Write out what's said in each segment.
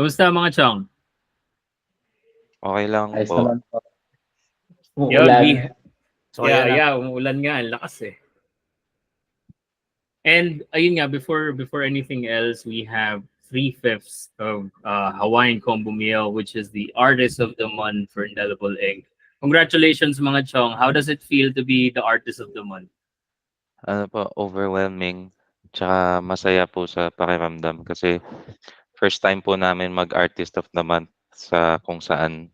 Kumusta mga chong? Okay lang Ayos po. naman po. Yun, Umuulan. So, ayan na. umuulan nga, ang lakas eh. And ayun nga, before anything else, we have 3/5 of Hawaiian Combo Meal, which is the Artist of the Month for Indelible Ink. Congratulations mga chong. How does it feel to be the Artist of the Month? Ano po, overwhelming. Tsaka masaya po sa pakiramdam kasi first time po namin mag-Artist of the Month sa kung saan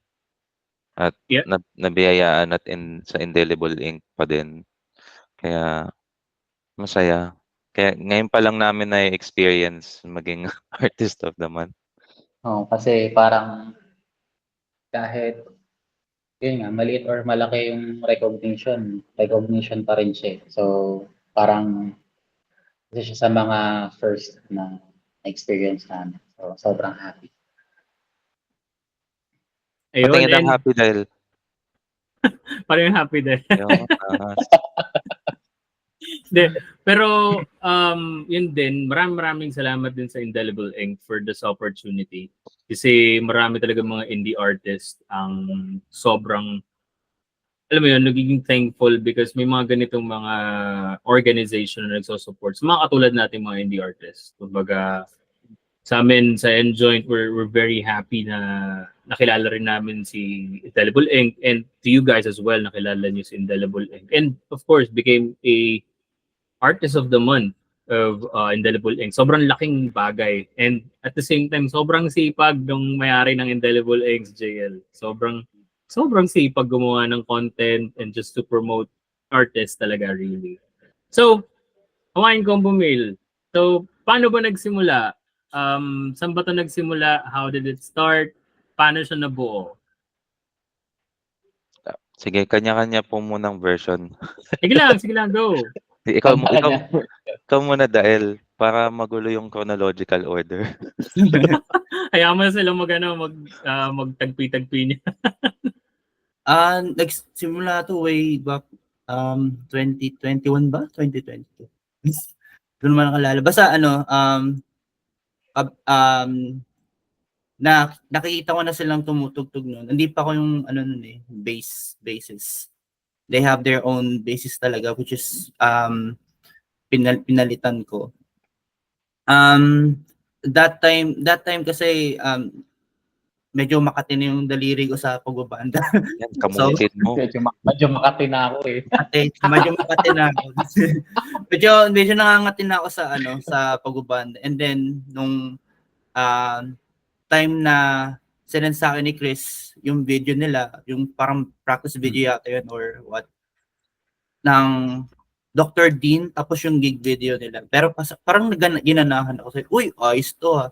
at Yeah. nabiyayaan at sa Indelible Ink pa din. Kaya masaya. Kaya ngayon pa lang namin na-experience maging Artist of the Month. Kasi parang kahit yun nga, maliit or malaki yung recognition pa rin siya. So, parang isa siya sa mga first na experience namin. So, sobrang happy. Ayun, Patingin ng and happy dahil parang happy din. yung, Pero yun din, maraming salamat din sa Indelible Ink for this opportunity. Kasi marami talaga mga indie artists ang sobrang, alam mo yun, nagiging thankful because may mga ganitong mga organization na nagsosupport. So, mga katulad natin mga indie artists. Kumbaga, sa amin, sa Enjoint, we're very happy na nakilala rin namin si Indelible Ink, and to you guys as well, nakilala niyo si Indelible Ink. And of course, became a Artist of the Month of Indelible Ink. Sobrang laking bagay. And at the same time, sobrang sipag ng may-ari ng Indelible Ink, JL. Sobrang sipag gumawa ng content and just to promote artists talaga, really. So, Hawaiian Combo Meal. So, paano ba nagsimula? Saan ba ito nagsimula? How did it start? Paano siya nabuo? sige, kanya-kanya po munang version. Sige lang, go. Ikaw muna dahil para magulo yung chronological order. Hayaan mo na silang magtagpi-tagpi niya. Nagsimula to way back 2021 ba? 2022. Doon naman nakalala. Basta nakikita ko na silang tumutugtog noon. Hindi pa ako yung bases. They have their own bases talaga, which is pinalitan ko. That time kasi medyo makati na yung daliri ko sa pagbabanda. Yan, kamutin mo. Medyo makati na ako eh. Medyo makati na ako. medyo nangangati na ako sa pagbabanda. And then nung time na sinend sa akin ni Chris yung video nila, yung parang practice video yata yun or what, ng Dr. Dean, tapos yung gig video nila. Pero parang ginanahan ako. Uy, ayos to ha.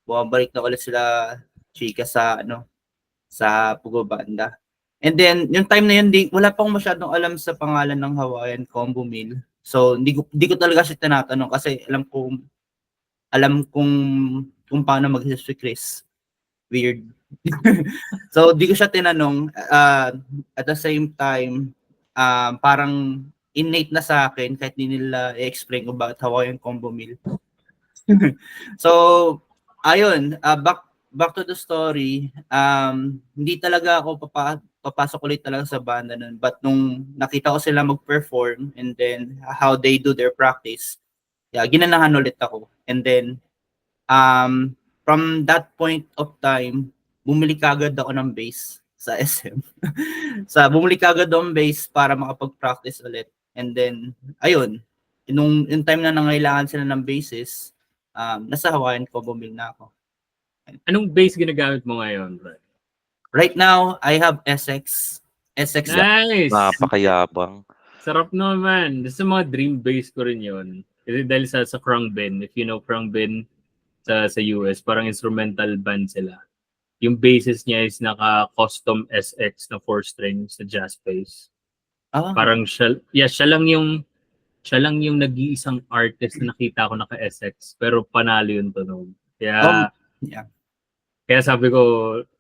Bumabalik na ulit sila chika sa pagbabanda. And then, yung time na yun, wala pang masyadong alam sa pangalan ng Hawaiian Combo Meal. So, hindi ko talaga siya tinatanong kasi alam kung paano mag-isip si Chris. Weird. So, di ko siya tinanong. At the same time, parang innate na sa akin kahit hindi nila i-explain ko bakit Hawaiian Combo Meal. So, ayun, back to the story. Hindi talaga ako papasok ulit talaga sa banda nun. But nung nakita ko sila mag-perform and then how they do their practice, ginanahan ulit ako. And then, from that point of time, bumili kagad ako ng bass sa SM. Bumili kagad ako ng bass para makapag-practice ulit. And then, ayun, yung time na nangailangan sila ng basses, nasa Hawaiian Combo Meal na ako. Anong bass ginagamit mo ngayon, bro? Right now, I have SX. Nice! Napakayabang. Sarap naman. Sa mga dream bass ko rin yun. Kasi dahil sa Khruangbin, if you know Khruangbin sa US, parang instrumental band sila. Yung basses niya is naka-custom SX na 4 strings sa jazz bass. Parang siya lang yung nag-iisang artist na nakita ko naka-SX, pero panalo yun to noon. Kaya Kaya sabi ko,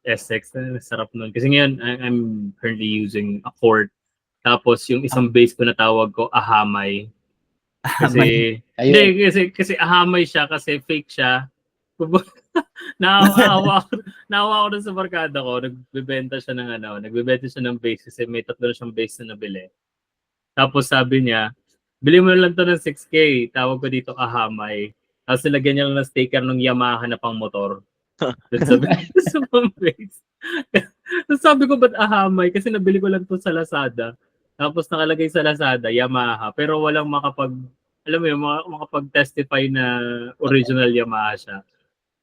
SX, sarap nun. Kasi ngayon, I'm currently using a Chord. Tapos yung isang bass ko na tawag ko, Ahamay. Kasi, kasi Ahamay siya kasi fake siya. Naawa ako dun sa barkada ko, nagbebenta siya ng base kasi may tatlo na siyang base na nabili. Tapos sabi niya, bili mo na lang to ng 6K, tawag ko dito ahamay. Tapos nilagyan niya lang ng sticker ng Yamaha na pang motor. Dun sa pang base. Tapos sabi ko, ba't ahamay? Kasi nabili ko lang to sa Lazada. Tapos nakalagay sa Lazada, Yamaha. Pero walang alam mo yun, makapag-testify na original Yamaha siya.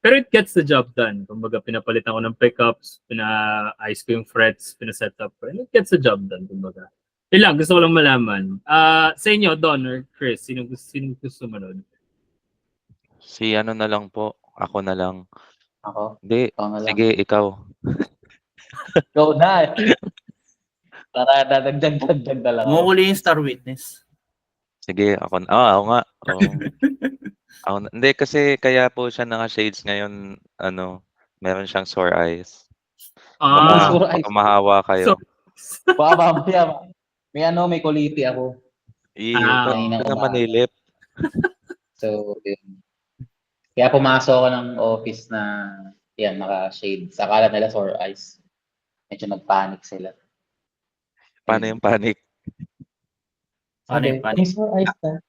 Pero it gets the job done. Kumbaga, pinapalitan ko ng pickups, pina-ice ko yung frets, pina-set up ko. And it gets the job done, kumbaga. Yun lang, gusto ko lang malaman. Sa inyo, Don or Chris, sino gusto sumunod? Si ano na lang po, ako na lang. Ako, Hindi, ikaw na lang. sige, ikaw. Go na! Para dadagdag na lang ako. Mumuli yung star witness. Sige, ako na. Ako nga. Oo. Ako na. Hindi, kasi kaya po siya naka-shades ngayon, meron siyang sore eyes. sore eyes. Baka mahawa kayo. Baka mamaya, may kuliti ako. Ito na manilip. So, yun. Kaya pumasok ako ng office na, yan, naka-shades. Akala nila sore eyes. Medyo nag-panic sila. Paano yung panic? Sabi, may sore eyes na.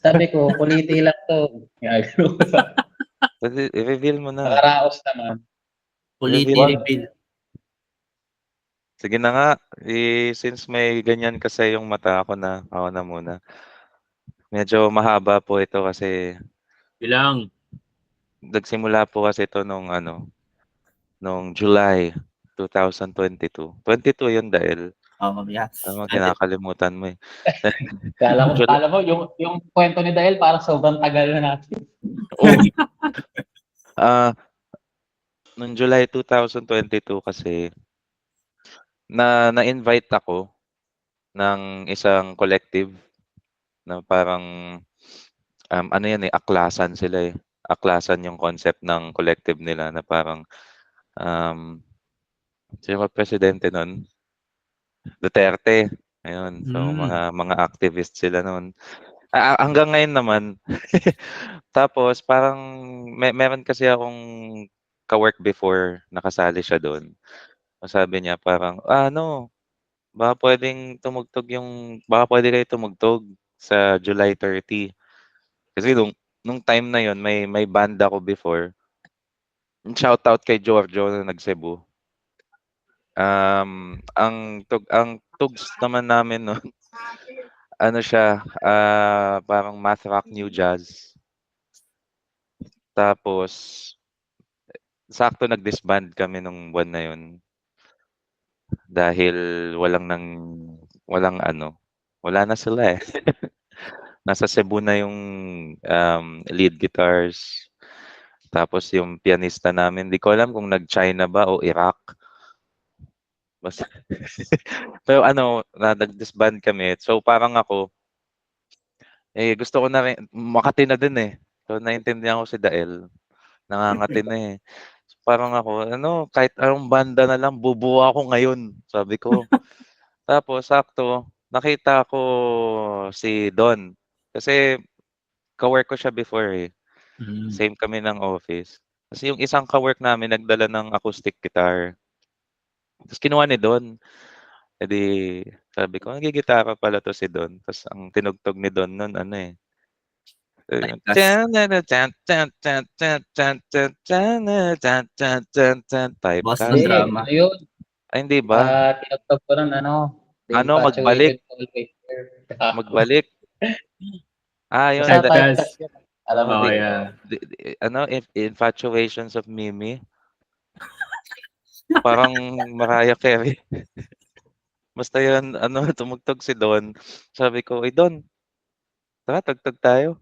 Sabi ko, kuliti lang to. I-reveal mo na. Nakaraos naman. Kuliti Reveal. reveal. Sige na nga. Since may ganyan kasi yung mata, ako na muna. Medyo mahaba po ito kasi Bilang. nagsimula po kasi ito nung July 2022. 22 yun dahil Yes. kinakalimutan mo eh. Kala mo, yung kwento ni Dael parang sobrang tagal na natin. Noong July 2022 kasi na-invite ako ng isang collective na parang aklasan sila eh. Aklasan yung concept ng collective nila na parang sino ba presidente nun? Duterte. Ayun. So mga activist sila noon. Hanggang ngayon naman. Tapos parang meron kasi akong ka-work before, nakasali siya doon. Sabi niya parang baka pwede kayo tumugtog sa July 30. Kasi nung time na yon may band ako before. Shout out kay Giorgio na nag-Cebu. Ang tugs naman namin no. Siya, parang math rock new jazz. Tapos sakto nag-disband kami nung buwan na yun. Dahil wala na sila eh. Nasa Cebu na yung lead guitars. Tapos yung pianista namin, di ko alam kung nag-China ba o Iraq. Basta pero nag-disband kami. So parang ako, gusto ko na rin, Makati na din eh. So naiintindihan ko si Dael. Nangangati na eh. So, parang ako, kahit anong banda na lang, bubuo ako ngayon. Sabi ko. Tapos sakto, nakita ko si Don. Kasi ka-work ko siya before eh. Same kami ng office. Kasi yung isang ka-work namin nagdala ng acoustic guitar. Tapos kinuha ni Don. E di, sabi ko, nagigitara pala to si Don. Tapos ang tinugtog ni Don nun, type. Boss ng drama. Ayun. Ay, hindi ba? Tinugtog ko ng Magbalik. Magbalik. Yun. Alam mo, Infatuations of Mimi. Parang Mariah Carey. Basta yun, tumugtog si Don. Sabi ko, Don, tara, tugtog tayo.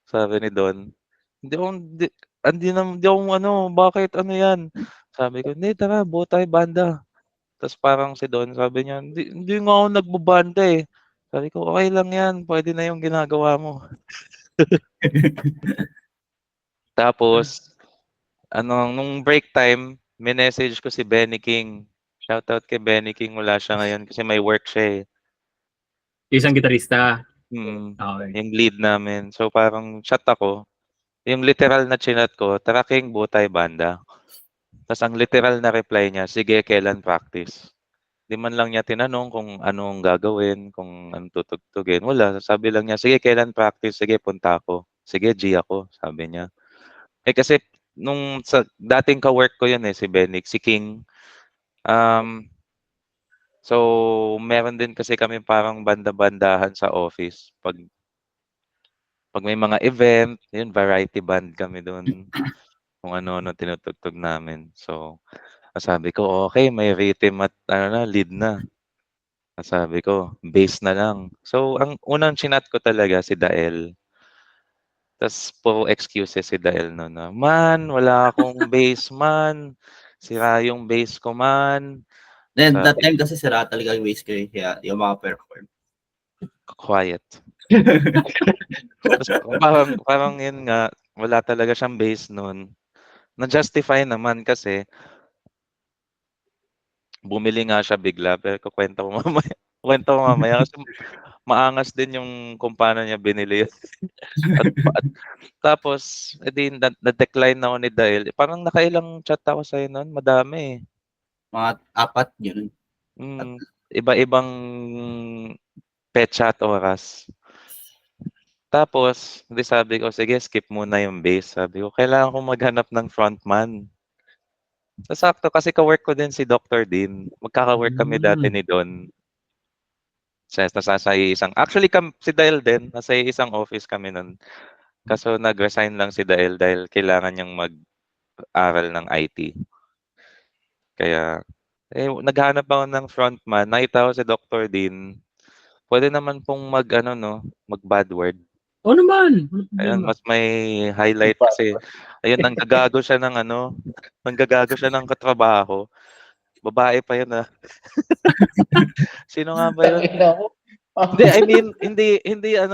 Sabi ni Don, bakit yan? Sabi ko, hindi, tara, buo tayo banda. Tapos parang si Don, sabi niya, hindi nga ako nagbubanda eh. Sabi ko, okay lang yan, pwede na yung ginagawa mo. Tapos, nung break time, minessage ko si Benny King. Shoutout kay Benny King, wala siya ngayon kasi may work siya eh. Isang gitarista. Okay. Okay. Yung lead namin. So parang chat ako. yung literal na chinat ko, tracking butay banda. Tapos ang literal na reply niya, sige, kailan practice? Di man lang niya tinanong kung anong gagawin, kung anong tutugtugin. Wala, sabi lang niya, sige, kailan practice? Sige, punta ako. Sige, G ako, sabi niya. Kasi nung sa dating ka-work ko yun si Benix, si King. So, meron din kasi kami parang banda-bandahan sa office. Pag may mga event, yun, variety band kami doon. Kung ano-ano tinutugtog namin. So, sabi ko, okay, may rhythm at lead na. Sabi ko, bass na lang. So, ang unang chinat ko talaga si Dael. Tas puro excuses si Dael no'n na, "Man, wala akong bass man, sira yung bass ko man." Then that Sabi, time kasi sira talaga yung waist ko kaya di ako maka-perform. quiet. Tas parang yun nga, wala talaga siyang bass no'n. Na-justify naman kasi bumili nga siya bigla, pero ikukuwento ko mamaya kuwento ko mamaya kasi maangas din yung kung paano niya binili yun at tapos na-decline ako ni Dael. Parang nakailang chat ako sa'yo nun, madami, eh. Mga 4 yun. Iba-ibang petsa at oras. Tapos, 'di sabi ko, "Sige, skip muna yung bass." Sabi ko, "Kailangan kong maghanap ng frontman." Sakto kasi ka-work ko din si Dr. Dean. Magkaka-work kami dati ni Don. Nasa isang actually si Dael din, nasa isang office kami nun. Kaso nag-resign lang si Dael dahil kailangan niyang mag-aral ng IT. Kaya, naghahanap ako ng frontman. Nakita ko si Dr. Dean. Pwede naman pong mag-ano 'no, mag-bad word. Oo naman, walang Ayan, problema. mas may highlight kasi ayun nanggagago siya ng nanggagago siya ng katrabaho. Babae pa yun, Sino nga ba yun? Tangina mo. Hindi, I mean,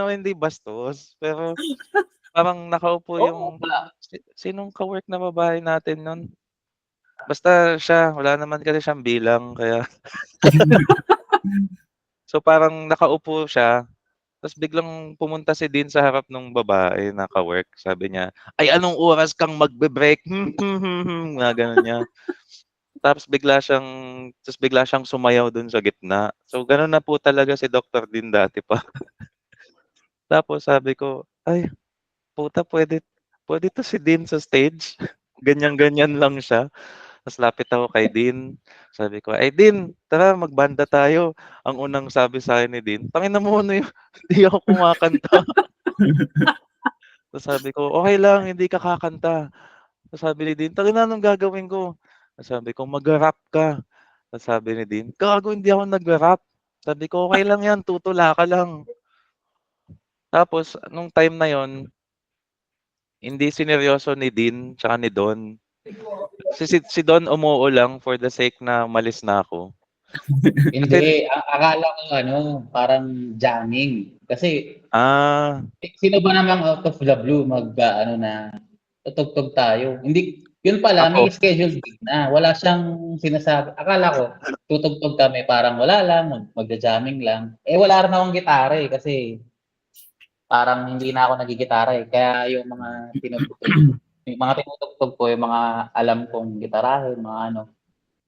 hindi bastos, pero parang nakaupo Oo, yung sinong ka-work na babae natin nun? Basta siya, wala naman kasi siyang bilang kaya so parang nakaupo siya, tapos biglang pumunta si Dean sa harap nung babae na ka-work. Sabi niya, "Ay anong oras kang magbe-break?" Mga gano'n niya. Tapos bigla siyang sumayaw dun sa gitna. So gano'n na po talaga si Dr. Dean dati pa. Tapos sabi ko, "Ay puta puwede puwede 'to si Dean sa stage." Ganyan-ganyan lang siya. Tapos lapit ako kay Dean, sabi ko, "Ay Dean, tara magbanda tayo." Ang unang sabi sa'kin ni Dean, "Tangina mo ano yun, hindi ako kumakanta." Tapos sabi ko, "Okey lang, hindi ka kakanta." Tapos sabi ni Dean, "Tangina anong gagawin ko?" Tapos sabi ko, "Mag-rap ka." Tapos sabi ni Dean, "Gago hindi ako nagra-rap." Sabi ko, "Okey lang yan, tutula ka lang." Tapos nung time na yun, hindi sineryoso ni Dean tsaka ni Don. Si Don umuo lang for the sake na umalis na ako. Kasi Hindi, akala ko parang jamming. Kasi ah, sino ba namang out of the blue na tutugtog tayo. Hindi, yun pala, may ako scheduled gig na. Wala siyang sinasabi. Akala ko, tutugtog kami, parang wala lang, magja-jamming lang. Wala rin akong gitara kasi parang hindi na ako nagigitara Kaya yung mga tinutugtog ko, yung mga alam kong gitarahin,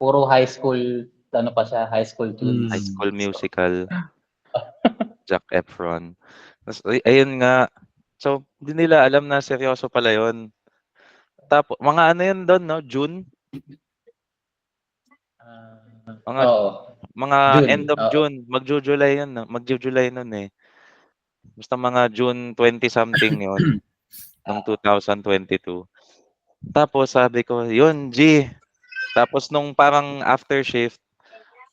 puro high school, high school High tunes. School Musical, Zac Efron. Tas ayun nga, so hindi nila alam na seryoso pala yun. Mga ano yun dun 'no, June? Mga Oo, mga June. end of Oo. June, magju-July yun 'no, magju-July nun, Basta mga June 20 something yun, nung 2022. Tapos sabi ko, "Yun G." Tapos nung parang after shift,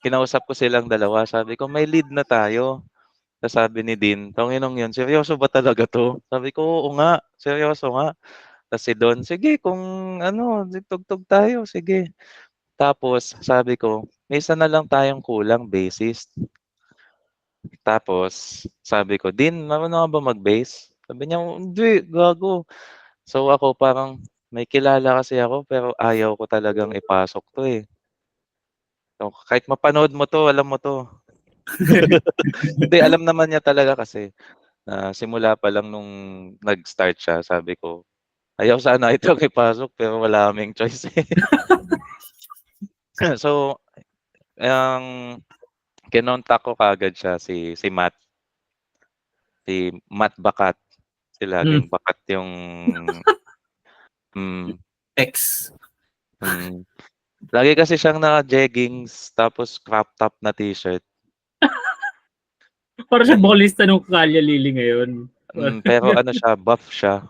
kinausap ko silang dalawa, sabi ko, "May lead na tayo." Tas sabi ni Dean, "Tanginong yun, seryoso ba talaga 'to?" Sabi ko, "Oo nga, seryoso nga." Tas si Don, "Sige kung tugtog tayo, sige." Tapos sabi ko, "May isa na lang tayong kulang, bassist." Tapos sabi ko, "Dean, marunong ka ba mag-bass?" Sabi niya, "Hindi, gago." So ako parang may kilala kasi ako pero ayaw ko talagang ipasok 'to, So kahit mapanood mo 'to, alam mo 'to. Hindi, alam naman niya talaga kasi na simula pa lang nung nag-start siya sabi ko, Ayaw sana itong ipasok pero wala kaming choice eh. So, ang kinontak ko kaagad siya si Matt. Si Matt Bakat. Kasi laging bakat yung X. Lagi kasi siyang naka-jeggings tapos crop top na t-shirt. Para siya ballista nung Kalya Lili ngayon. Pero ano siya, buff siya.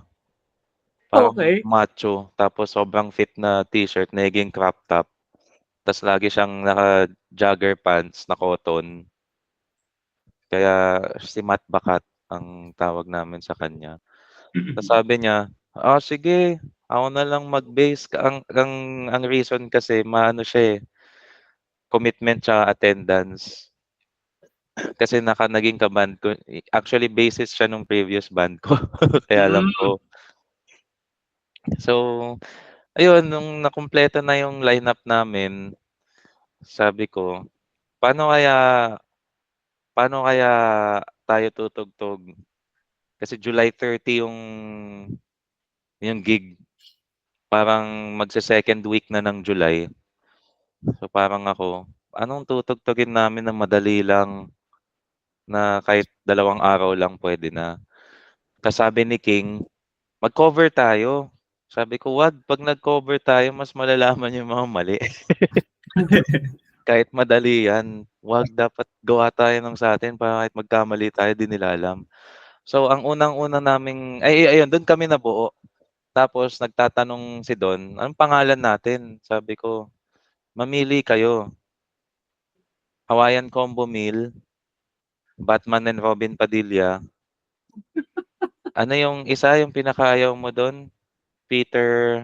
Parang Okay. macho. Tapos sobrang fit na t-shirt, naging crop top. Tapos lagi siyang naka-jogger pants na cotton. Kaya si Matt Bakat ang tawag namin sa kanya. Tapos sabi niya, sige, ako na lang mag-base. Ang reason kasi, maano siya eh, commitment tsaka attendance. Kasi naging ka-band ko. Actually, bassist siya nung previous band ko. Kaya alam ko. So, ayun, nung nakumpleto na yung lineup namin, sabi ko, paano kaya tayo tutugtog? Kasi July 30 yung gig. Parang magse-second week na ng July. So parang ako, anong tutugtugin namin na madali lang na kahit 2 araw lang pwede na. Kasabi ni King, mag-cover tayo. Sabi ko, wag, pag nag-cover tayo, mas malalaman yung mga mali. Kahit madali yan, wag, dapat gawa tayo ng sa atin para kahit magkamali tayo, di nila alam. So, ang unang-una naming, ayun, doon kami nabuo. Tapos, nagtatanong si Don, anong pangalan natin? Sabi ko, mamili kayo. Hawaiian Combo Meal, Batman and Robin Padilla. Ano yung isa, yung pinakaayaw mo doon? Peter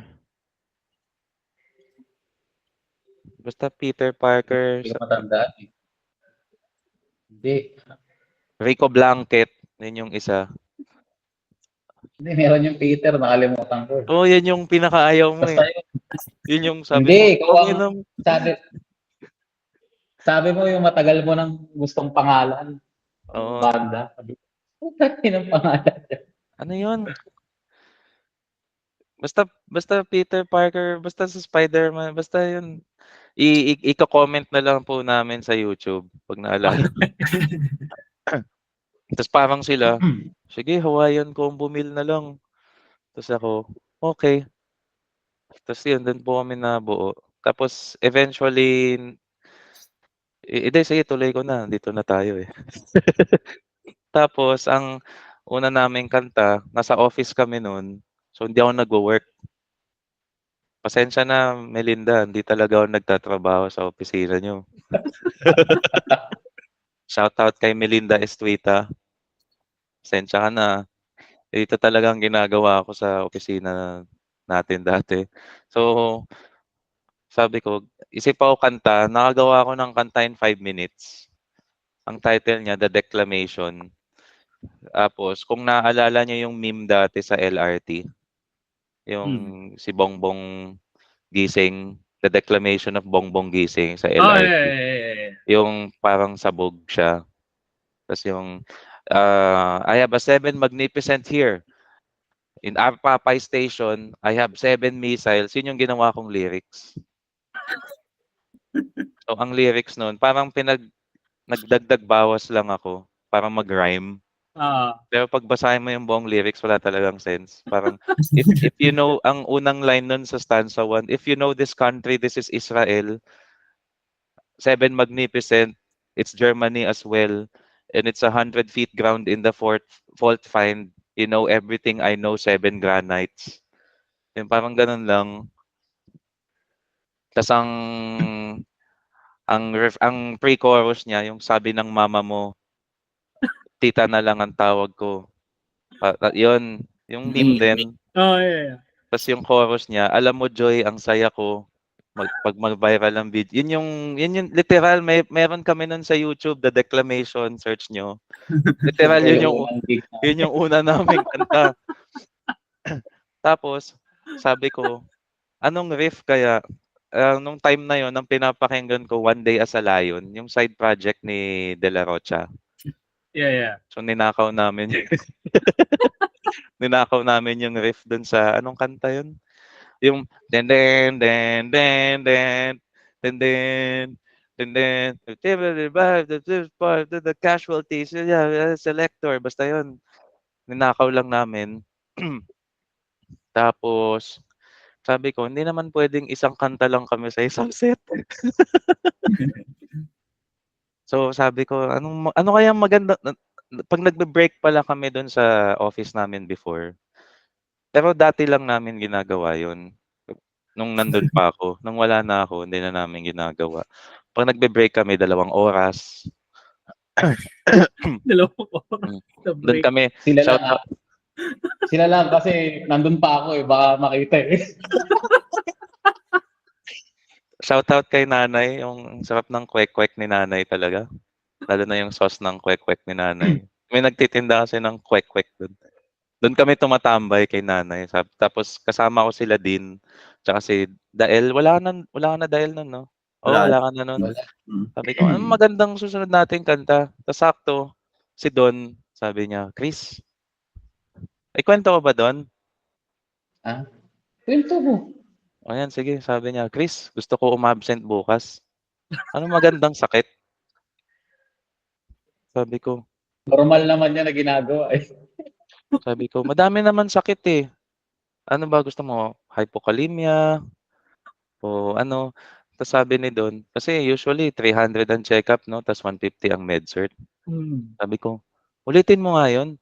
Parker, Hindi ko matandaan eh. Hindi. Rico Blanket, yun yung isa. Hindi, meron yung Peter, nakalimutan ko. Oh, yan yung pinakaayaw mo Basta eh. Yun yung sabi hindi, mo. ikaw ang sabi mo yung matagal mo nang gustong pangalan. Oo. Banda. Sabi ng pangalan. Ano yun? Basta Peter Parker, basta sa Spider-Man, basta yun. I-comment na lang po namin sa YouTube pag naalala. Tapos parang sila, sige, Hawaiian Combo Meal na lang. Tapos ako, okay. Tapos yun, doon po kami nabuo. Tapos eventually, sige, tuloy ko na. Dito na tayo eh. Tapos, ang una naming kanta, nasa office kami noon. So, hindi ako nagwo-work. Pasensya na, Melinda. Hindi talaga ako nagtatrabaho sa opisina nyo. Shoutout kay Melinda Estuita. Pasensya ka na. Ito talaga ang ginagawa ko sa opisina natin dati. So, sabi ko, isip ako kanta. Nakagawa ako ng kanta in 5 minutes. Ang title niya, The Declamation. Tapos, kung naaalala niyo yung meme dati sa LRT, yung si Bongbong Gising, The Declamation of Bongbong Gising sa Oh, LRT. yeah. Yung parang sabog siya. Tapos yung, I have a 7 magnificent here. In Papay Station, I have 7 missiles. Yun yung ginawa kong lyrics. So, ang lyrics nun, parang nagdagdag bawas lang ako para mag-rhyme. Pero pag basahin mo yung buong lyrics, wala talagang sense. Parang, if you know, ang unang line nun sa stanza 1, if you know this country, this is Israel. 7 magnificent, it's Germany as well. And it's 100 feet ground in the fault find. You know everything I know, 7 granites. Yung parang ganun lang. Tas ang pre-chorus niya, yung sabi ng mama mo, tita na lang ang tawag ko. Yun, yung meme din. Oh, yeah. Tapos yung chorus niya, alam mo Joy, ang saya ko pag mag-viral ang video. Yun yung literal, meron kami nun sa YouTube, The Declamation, search nyo. Literal, yun yung una naming kanta. Tapos, sabi ko, anong riff kaya? Nung time na yon, ang pinapakinggan ko, One Day as a Lion, yung side project ni De La Rocha. Yeah. So, ninakaw namin. Ninakaw namin yung riff dun sa, anong kanta yun? Yung, den den den den den, den den, den den, the casualties, yeah, selector, basta yun. Ninakaw lang namin. Tapos, sabi ko, hindi naman pwedeng isang kanta lang kami sa isang set. So sabi ko, ano kayang maganda, 'pag nagbe-break pala kami dun sa office namin before. Pero dati lang namin ginagawa yun, nung nandun pa ako. Nung wala na ako, hindi na namin ginagawa. 'Pag nagbe-break kami 2 oras, Dalawang oras hmm, na dun break. kami Sila shout lang, sila lang kasi nandun pa ako baka makita eh. shoutout kay nanay, yung sarap ng kwek-kwek ni nanay talaga. Lalo na yung sauce ng kwek-kwek ni nanay. May nagtitinda kasi ng kwek-kwek dun. Dun kami tumatambay kay nanay, tapos kasama ko sila din, tsaka si Dael, wala ka na Dael nun 'no? Oo, Wala. wala ka na nun. Wala. Sabi ko, "Anong magandang susunod nating kanta?" Tas sakto, si Don, sabi niya, "Chris, ikuwento ko ba Don?" Ah, kwento mo. O yan sige, sabi niya, "Chris, gusto ko umabsent bukas." "Anong magandang sakit?" Sabi ko Normal naman yan na ginagawa eh. sabi ko, "Madami naman sakit, eh. Ano ba gusto mo, hypokalemia o ano?" Tas sabi ni Don, kasi usually 300 ang check-up 'no, tas 150 ang med-cert. Hmm. Sabi ko, "Ulitin mo nga yun."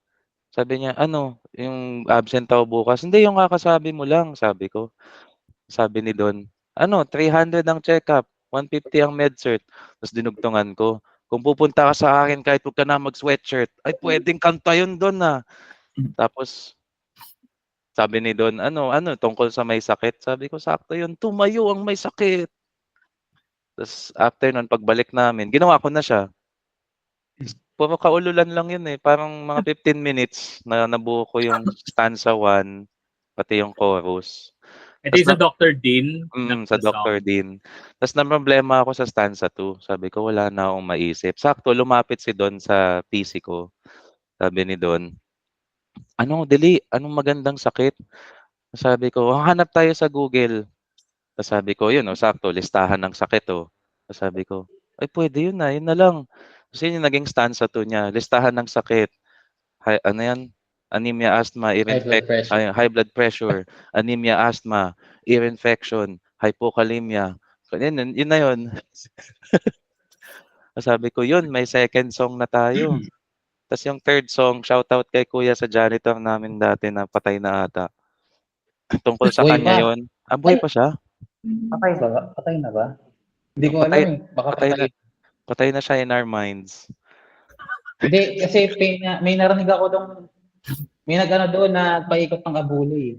Sabi niya, "Ano, yung absent ako bukas?" "Hindi, yung kakasabi mo lang." Sabi ko. Sabi ni Don, "Ano, 300 ang check-up, 150 ang med-cert." Tas dinugtungan ko, "Kung pupunta ka sa akin kahit wag ka na mag-sweatshirt." "Ay puwedeng kanta yun Don, ah." Tapos sabi ni Don, "Ano, tungkol sa may sakit?" Sabi ko, "Sakto yun, tumayo ang may sakit." Tas after nun pagbalik namin, ginawa ko na siya. Puro kaululan lang yun, eh, parang mga 15 minutes na nabuo ko yung stanza 1, pati yung chorus. Ito Tas yung sa Dr. Dean sa na Doctor song. Dean. Tas namroblema ako sa stanza 2, sabi ko wala na akong maisip. Sakto lumapit si Don sa PC ko, sabi ni Don, "Ano dali, anong magandang sakit?" Sabi ko, "Hahanap tayo sa Google." Tas sabi ko, "Yun oh, sakto listahan ng sakit oh." Tas sabi ko, "Ay puwede yun, yun na lang." Kasi yun yung naging stanza 2 niya, listahan ng sakit, ano yan, anemia, asthma, ear High blood pressure. high blood pressure, anemia, asthma, ear infection, hypokalemia. So yun na yun. Sabi ko, "Yun, may second song na tayo." Tas yung third song, shoutout kay kuya sa janitor namin dati na patay na ata. Tungkol sa Buhay kanya pa. yun. Buhay Ay, pa siya? patay ba? Patay na ba? Hindi ko alam Patay eh. Baka patay na patay. patay na siya in our minds. Hindi, kasi may narinig ako dong, may nag-ano doon na paikot ng abuli eh.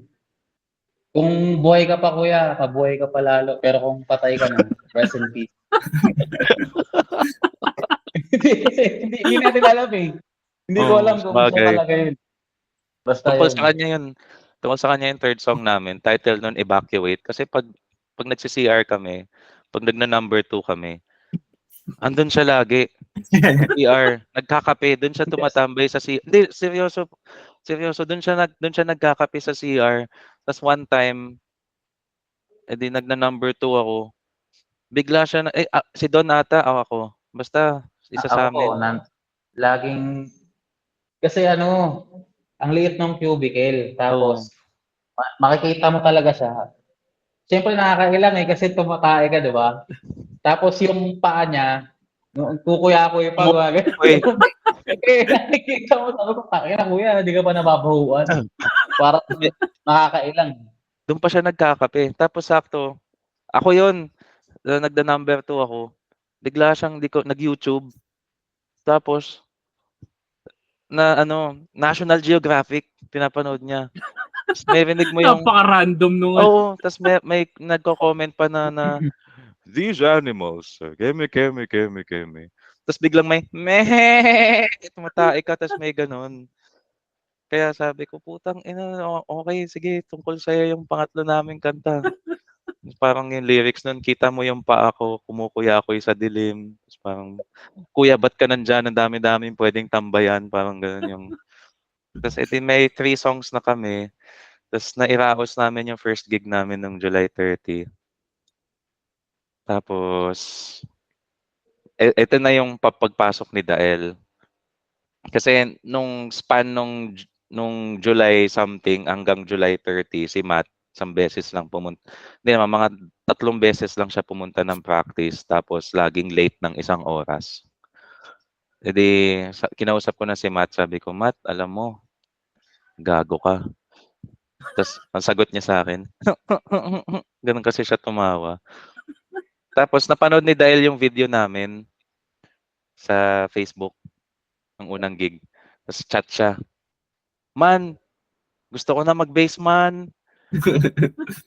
Kung buhay ka pa kuya, pabuhay ka pa lalo. Pero kung patay ka na, rest in peace. Hindi, kasi hindi natin alam eh. Hindi ko Oo, alam kung siya sabagay. talaga yun. Basta Tungkol yun. sa kanya yun tungkol sa kanya yung third song namin, title nun Evacuate. Kasi 'pag nagsi-CR kami, 'pag nagna-number 2 kami, andun siya lagi. Sa CR, nagkakape, dun siya tumatambay sa hindi, seryoso, seryoso dun siya nagkakape sa CR. Tas one time, di nagna-number 2 ako, bigla siya si Don ata o ako, basta isa Ako po, sa'min. laging, kasi ano, ang liit ng cubicle. Oo, Tapos, makikita mo talaga siya. Siyempre nakakailang eh, kasi tumatae ka, di ba? Tapos yung paa niya, kukuya-kuya pa, umuupoy. gumagano. Eh, nakikita mo, sabi ko, "Tangina kuya, hindi ka pa nababahuan." Parang nakakailang. Dun pa siya nagkakape, tapos sakto, ako yun, nagna-number 2 ako, bigla siyang nag-YouTube, tapos National Geographic pinapanood niya. Tas maririnig mo yung Napaka-random nung ano. oo, tas may nagko-comment pa na, "These animals are keme, keme, keme, keme." Tas biglang may meh, tumatae ka tas may gano'n. Kaya sabi ko, "Putang ina, okey sige tungkol sa'yo yung pangatlo naming kanta." Parang yung lyrics nun, "Kita mo yung paa ko kumukuya-kuy sa dilim." Tas parang, "Kuya ba't ka nandiyan, ang dami-daming puwedeng tambayan." Parang gano'n yung Tapos edi may 3 songs na kami. Tapos nairaos namin yung first gig namin nung July 30. Tapos, ito na yung pagpasok ni Dael. Kasi nung span nung July something hanggang July 30, si Matt, isang beses lang pumunta. Hindi naman, mga 3 beses lang siya pumunta ng practice. Tapos laging late ng 1 oras. Edi, kinausap ko na si Matt. Sabi ko, Matt, alam mo, gago ka. Tapos, ang sagot niya sa akin, ganun kasi siya tumawa. Tapos, napanood ni Dael yung video namin sa Facebook, ng unang gig. Tapos, chat siya, Man, gusto ko na mag-bass, man.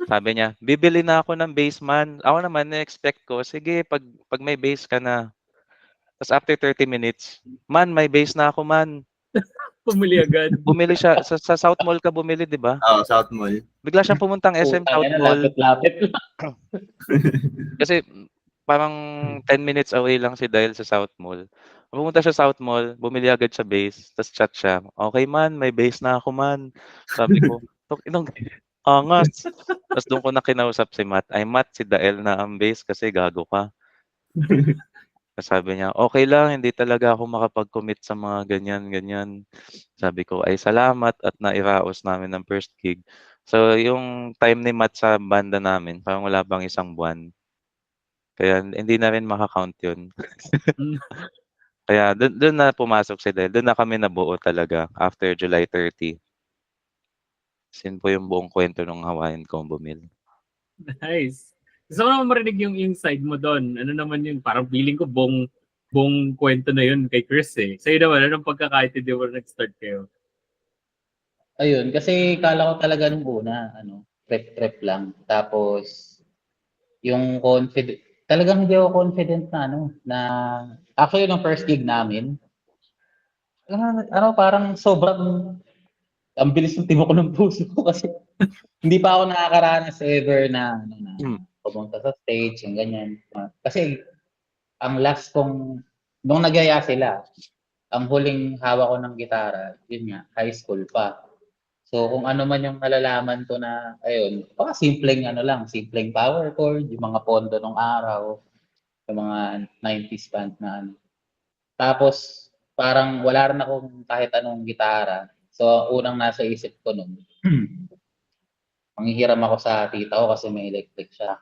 Sabi niya, bibili na ako ng bass, man. Ako naman, na-expect ko, sige, pag may bass ka na. Tapos, after 30 minutes, Man, may bass na ako, man. Pumuli agad. Bumili siya, sa South Mall ka bumili, di ba? Oo, South Mall. Bigla siyang pumuntang SM Putang South ina, Mall. lapit-lapit lang. Kasi parang 10 minutes away lang si Dael sa South Mall. Pumunta siya sa South Mall, bumili agad siya bass, tapos chat siya, okay man, may bass na ako man. Sabi ko, inong angas. Tapos doon ko na kinausap si Matt, ay Matt, si Dael na ang bass kasi gago ka. Tapos sabi niya, okay lang, hindi talaga ako makapag-commit sa mga ganyan. Sabi ko, ay salamat at nairaos namin ng first gig. So yung time ni Matt sa banda namin, parang wala pang 1 buwan. Kaya hindi na rin maka-count yun. Kaya dun na pumasok si Del. Dun na kami nabuo talaga after July 30. Yun po yung buong kwento ng Hawaiian Combo Meal. Nice. Gusto ko naman marinig yung side mo doon. Ano naman yun? Parang feeling ko buong kwento na yun kay Chris eh. Sa'yo naman, anong pagkakaintindi mo nag-start kayo? Ayun, kasi kala ko talaga nung una, trip lang. Tapos, yung talagang hindi ako confident na actually yung first gig namin, parang sobrang, ang bilis ng tibok ng puso ko kasi hindi pa ako nakakaranas ever na pumunta sa stage, yung ganyan. Kasi, ang last kong, nung nagyaya sila, ang huling hawak ko ng gitara, yun nga, high school pa. So, kung ano man yung nalalaman ko na, ayun, baka simpleng simpleng power chord, yung mga pondo ng araw, yung mga 90s band na Tapos, parang wala rin akong kahit anong gitara. So, unang nasa isip ko nun, manghihiram ako sa tita ko kasi may electric siya.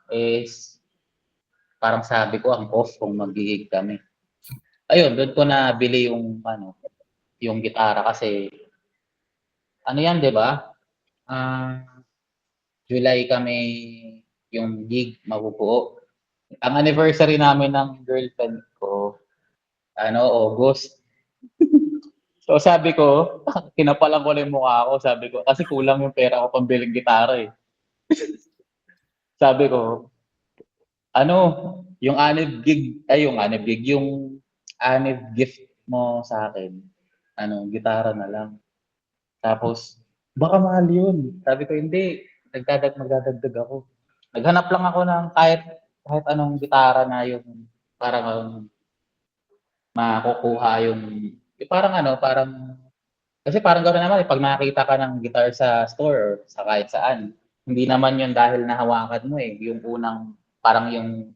Parang sabi ko, ang off kung mag-gig kami. Ayun, doon ko na bili yung gitara kasi, yan, di ba? July kami yung gig mabubuo. Ang anniversary namin ng girlfriend ko, August. So sabi ko, kinapalan ko na yung mukha ko. Sabi ko, kasi kulang yung pera ko pambiling gitara eh. Sabi ko, yung anib gift mo sa akin, gitara na lang. Tapos, baka mahal yun. Sabi ko, hindi. Magdadagdag ako. Naghanap lang ako ng kahit anong gitara na yung parang makukuha kasi parang gano'n naman, pag nakakita ka ng guitar sa store or sa kahit saan, hindi naman yun dahil nahawakan mo eh. Yung unang, parang yung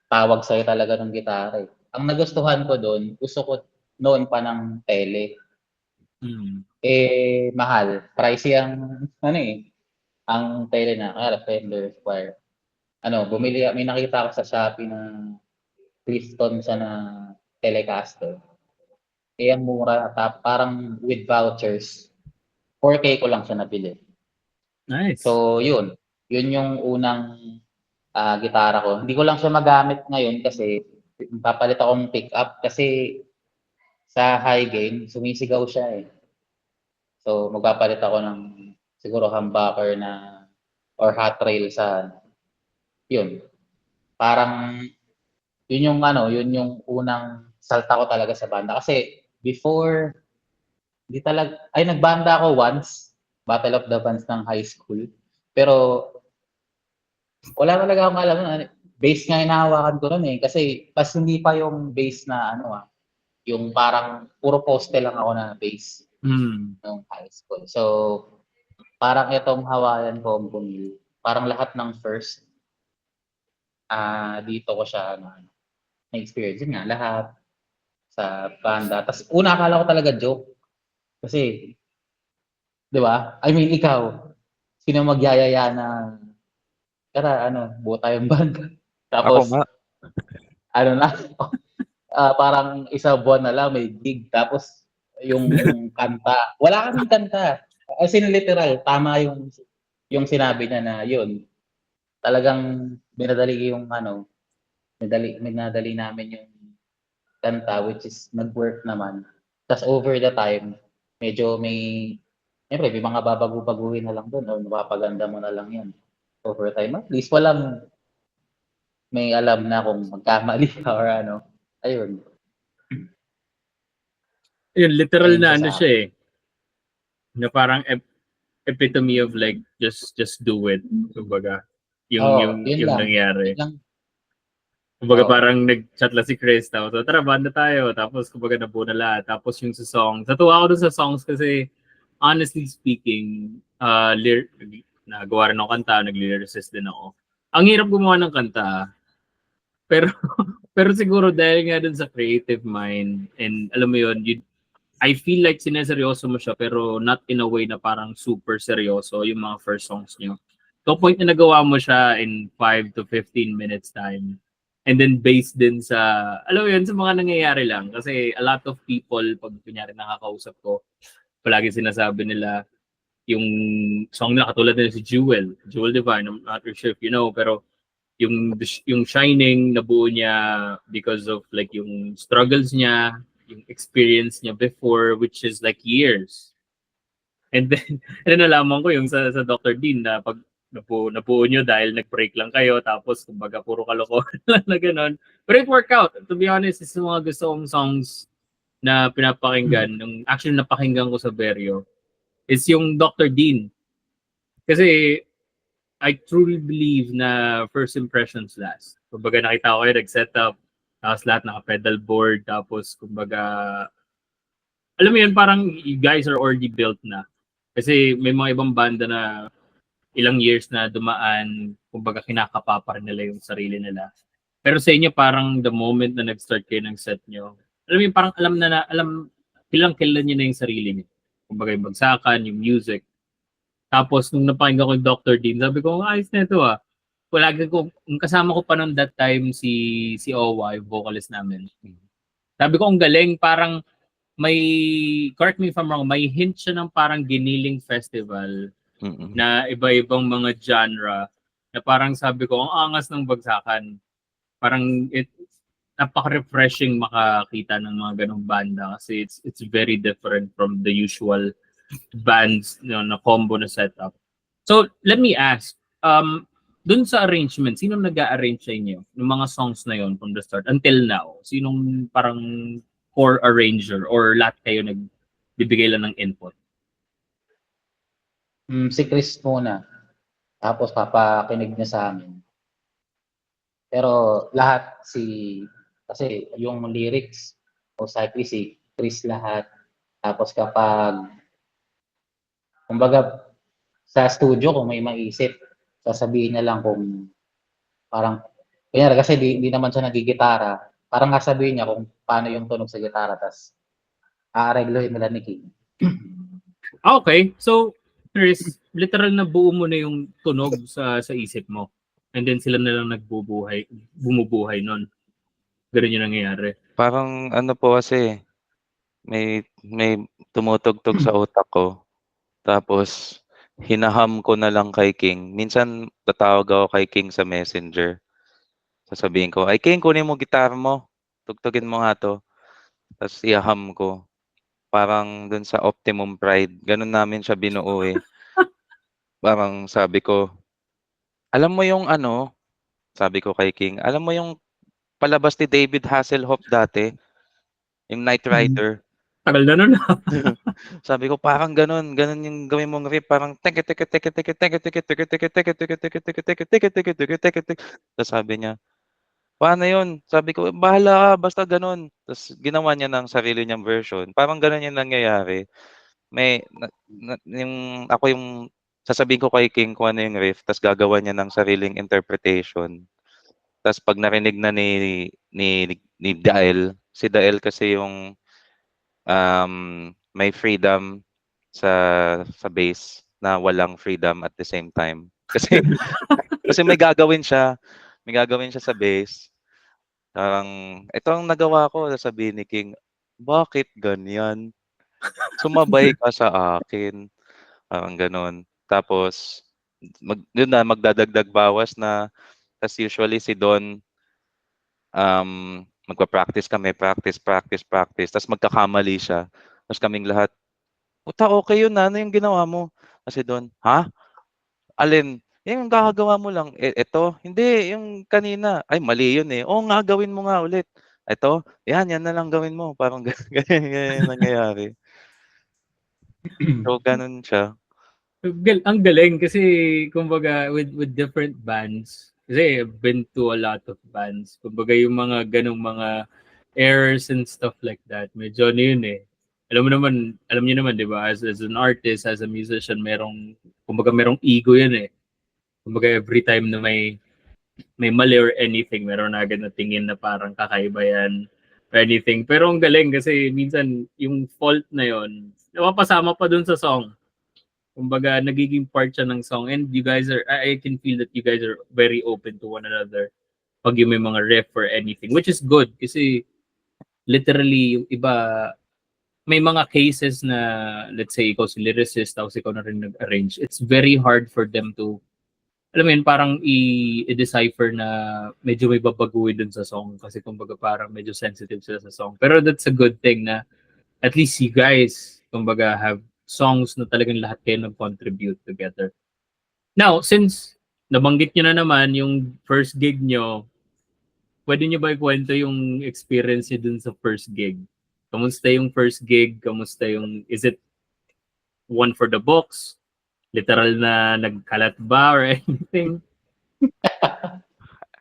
tawag sa'yo talaga ng gitara eh. Ang nagustuhan ko doon, gusto ko noon pa ng tele. Mahal. Pricey ang tele na, Fender Squire. May nakita ako sa Shopee na Clifton siya na Telecaster. Ang mura, parang with vouchers, 4K ko lang siya nabili. Nice. So, yun. Yun yung unang gitara ko. Hindi ko lang siya magamit ngayon kasi papalit akong pick-up kasi sa high gain, sumisigaw siya eh. So, magpapalit ako ng siguro humbucker or hot rail yun. Parang yun yung unang salta ko talaga sa banda. Kasi before, nagbanda ako once, Battle of the Bands ng high school. Pero wala talaga akong alam bass nga hinahawakan ko nun eh. Kasi pas hindi pa yung bass na yung parang puro poste lang ako na bass. nung high school. So, parang itong Hawaiian Company, parang lahat ng first, dito ko siya na-experience. Yun nga, lahat sa banda. Tas una akala ko talaga joke. Kasi, 'di ba? I mean, ikaw, sino magyayaya na, "Tara buo tayong banda." Ako Tapos nga, ano na, parang isang buwan na lang may gig. Tapos yung kanta, wala kaming kanta. As in literal, tama yung sinabi niya na yun. Talagang minadali yung minadali namin yung kanta, which is nag-work naman. Tas over the time, medyo siyempre may mga babago-baguhin na lang dun or mapapaganda mo na lang yan. Over time, at least may alam na kung magkamali ka or ayun. Yun, literal Ayun na siya ano sa siya eh. Na parang epitome of like, just do it. Kumbaga, yun yung lang. nangyari. Yun lang. Kumbaga Oo. parang nag-chat lang si Chris, tapos tara banda tayo, tapos kumbaga nabuo na lahat. Tapos yung sa songs, natuwa ako dun sa songs kasi honestly speaking, nagawa rin ako kanta, nag-lyricist din ako. Ang hirap gumawa ng kanta, pero pero siguro dahil nga dun sa creative mind and alam mo yun, I feel like sineseryoso mo siya pero not in a way na parang super seryoso yung mga first songs niyo. To point na nagawa mo siya in 5 to 15 minutes time. And then based din sa, alam mo yun, sa mga nangyayari lang. Kasi a lot of people, pag kunyari nakakausap ko, palagi sinasabi nila, yung song na katulad nila si Jewel Divine, I'm not really sure if you know, pero yung Shining nabuo niya because of like yung struggles niya, yung experience niya before, which is like years. And then, and then nalaman ko yung sa Dr. Dean na pag nabuo nyo dahil nag-break lang kayo, tapos kumbaga puro kalokohan lang na gano'n. But it worked out. To be honest, it's mga gusto kong songs na pinapakinggan. Nung actually napakinggan ko sa Berrio is yung Dr. Dean. Kasi I truly believe na first impressions last. Kumbaga nakita ko kayo nag-set up, tapos lahat naka-pedal board, tapos kumbaga, alam mo yun, parang you guys are already built na. Kasi may mga ibang banda na ilang years na dumaan, kumbaga kinakapa pa rin nila yung sarili nila. Pero sa inyo parang the moment na nag-start kayo ng set nyo, alam mo yun, parang alam, kilang nyo na yung sarili nyo. Kumbaga yung bagsakan, yung music. Tapos nung napakinggan ko yung Dr. Dean, sabi ko, ayos na ito ah. Palagi ko, kasama ko pa noon that time si Owa, yung vocalist namin. Sabi ko, ang galing, parang may, correct me if I'm wrong, may hint siya ng parang Giniling Festival na iba-ibang mga genre na parang sabi ko, ang angas ng bagsakan. Parang napaka-refreshing makakita ng mga ganong banda kasi it's very different from the usual bands na combo na setup. So, let me ask, dun sa arrangement, sino nag-a-arrange sa inyo ng mga songs na yon from the start until now? Sinong parang core arranger or lahat kayo nagbibigay lang ng input? Si Chris muna, tapos papakinig niya sa amin. Pero lahat kasi yung lyrics, most likely si Chris lahat. Tapos kumbaga, sa studio kung may maisip, sasabihin niya lang kung parang, kunyari kasi di naman siya nagigitara, parang sasabihin niya kung paano yung tunog sa gitara, tas aareglohin nila ni King. Okay, so Chris, literal na buo mo na yung tunog sa isip mo. And then sila na lang bumubuhay nun. Ganun yung nangyayari. Parang ano po kasi, may tumutugtog sa utak ko. Tapos hinaham ko na lang kay King. Minsan tatawag ako kay King sa Messenger. Sasabihin ko, "Ay King, kunin mo gitara mo. Tugtugin mo nga 'to." Tapos ihaham ko. Parang dun sa Optimum Pride, ganun namin siya binuo eh. Parang sabi ko, "Alam mo yung ano," sabi ko kay King, "alam mo yung palabas ni David Hasselhoff dati, yung Knight Rider?" Tagal na nun. Sabi ko, "Parang ganun yung gawin mong riff, parang teke teke teke teke teke teke teke teke teke teke teke teke teke teke teke teke teke teke." Tapos sabi niya, "Paano yun?" Sabi ko, "Bahala ka, basta ganun." Tapos ginawa niya ng sarili niyang version. Parang ganun yung nangyayari. yung ako yung sasabihin ko kay King kung ano yung riff, tas gagawa niya ng sariling interpretation. Tas pag narinig na ni Dael, si Dael kasi yung may freedom sa bass na walang freedom at the same time. Kasi kasi may gagawin siya sa bass. Parang ito ang nagawa ko, sasabihin ni King, bakit ganyan? Sumabay ka sa akin. Parang gano'n. Tapos yun na magdadagdag bawas na tas usually si Don magpa-practice kami, practice. Tas magkakamali siya. Tas kaming lahat, "Puta, okay yun, ano yung ginawa mo?" Kasi Don, "Ha? Alin?" "Yung gagawa mo lang." Eto?" "Hindi, yung kanina." "Ay, mali yun, eh." "Oo nga, gawin mo nga ulit." "Eto? Yan na lang gawin mo." Parang ganyan nangyayari. So, gano'n siya. Ang galing kasi kumbaga with different bands. Kasi I've been to a lot of bands. Kumbaga yung mga ganong mga errors and stuff like that. Medyo ano yun eh. Alam niyo naman, 'di ba? As an artist, as a musician, merong ego yun eh. Kumbaga every time na may mali or anything, meron na agad na tingin na parang kakaiba yan or anything. Pero ang galing kasi minsan yung fault na yon napapasama pa dun sa song. Kumbaga, nagiging part siya ng song and you guys I can feel that you guys are very open to one another pag yung may mga riff or anything, which is good kasi literally yung iba, may mga cases na let's say ikaw si lyricist tapos ikaw na rin nag-arrange. It's very hard for them to, alam mo yun, parang i-decipher na medyo may babaguhin dun sa song kasi kumbaga parang medyo sensitive sila sa song. Pero that's a good thing na at least you guys, kumbaga, have songs na talagang lahat kayo nag-contribute together. Now, since nabanggit nyo na naman yung first gig nyo, pwede nyo ba ikwento yung experience nyo dun sa first gig? Kamusta yung first gig? Kamusta yung, is it one for the books? Literal na nagkalat ba or anything?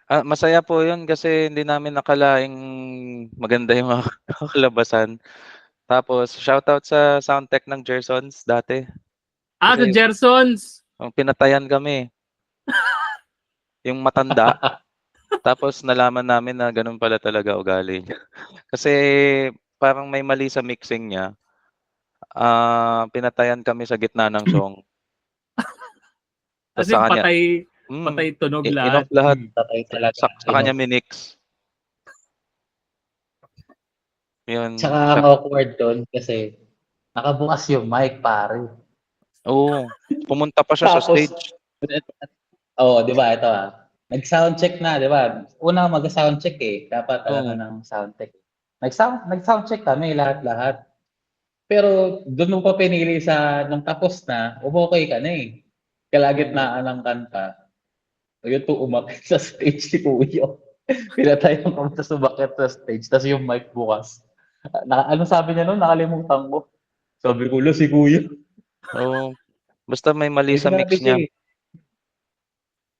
Masaya po yun kasi hindi namin nakalaing maganda yung kalabasan. Tapos shoutout sa soundtech ng Gersons dati. Sa Kasi Gersons! pinatayan kami, yung matanda. Tapos nalaman namin na ganun pala talaga ugali niya. Kasi parang may mali sa mixing niya. Pinatayan kami sa gitna ng song. Tas As in, sa kanya, patay tunog inoff lahat. lahat. Patay talaga. Sa kanya minix. Yun. Tsaka ang awkward doon kasi nakabukas yung mic, pare. Oo. Pumunta pa siya sa Tapos, stage. di ba, ito nag-soundcheck na, di ba? Una mag-soundcheck eh. Dapat ng soundcheck. Nag-soundcheck kami lahat-lahat. Pero doon mo pa pinili nung tapos na, okay ka na eh. Kalagitnaan ng kanta. Yun to umakit sa stage si Kuya. Pinatayan ko sa sumakit sa stage, tapos yung mic bukas. Ano sabi niya noon? Nakalimutan ko. Sabi ko, si Kuya. Oo. Basta may mali sa Sinabi mix siya niya. eh.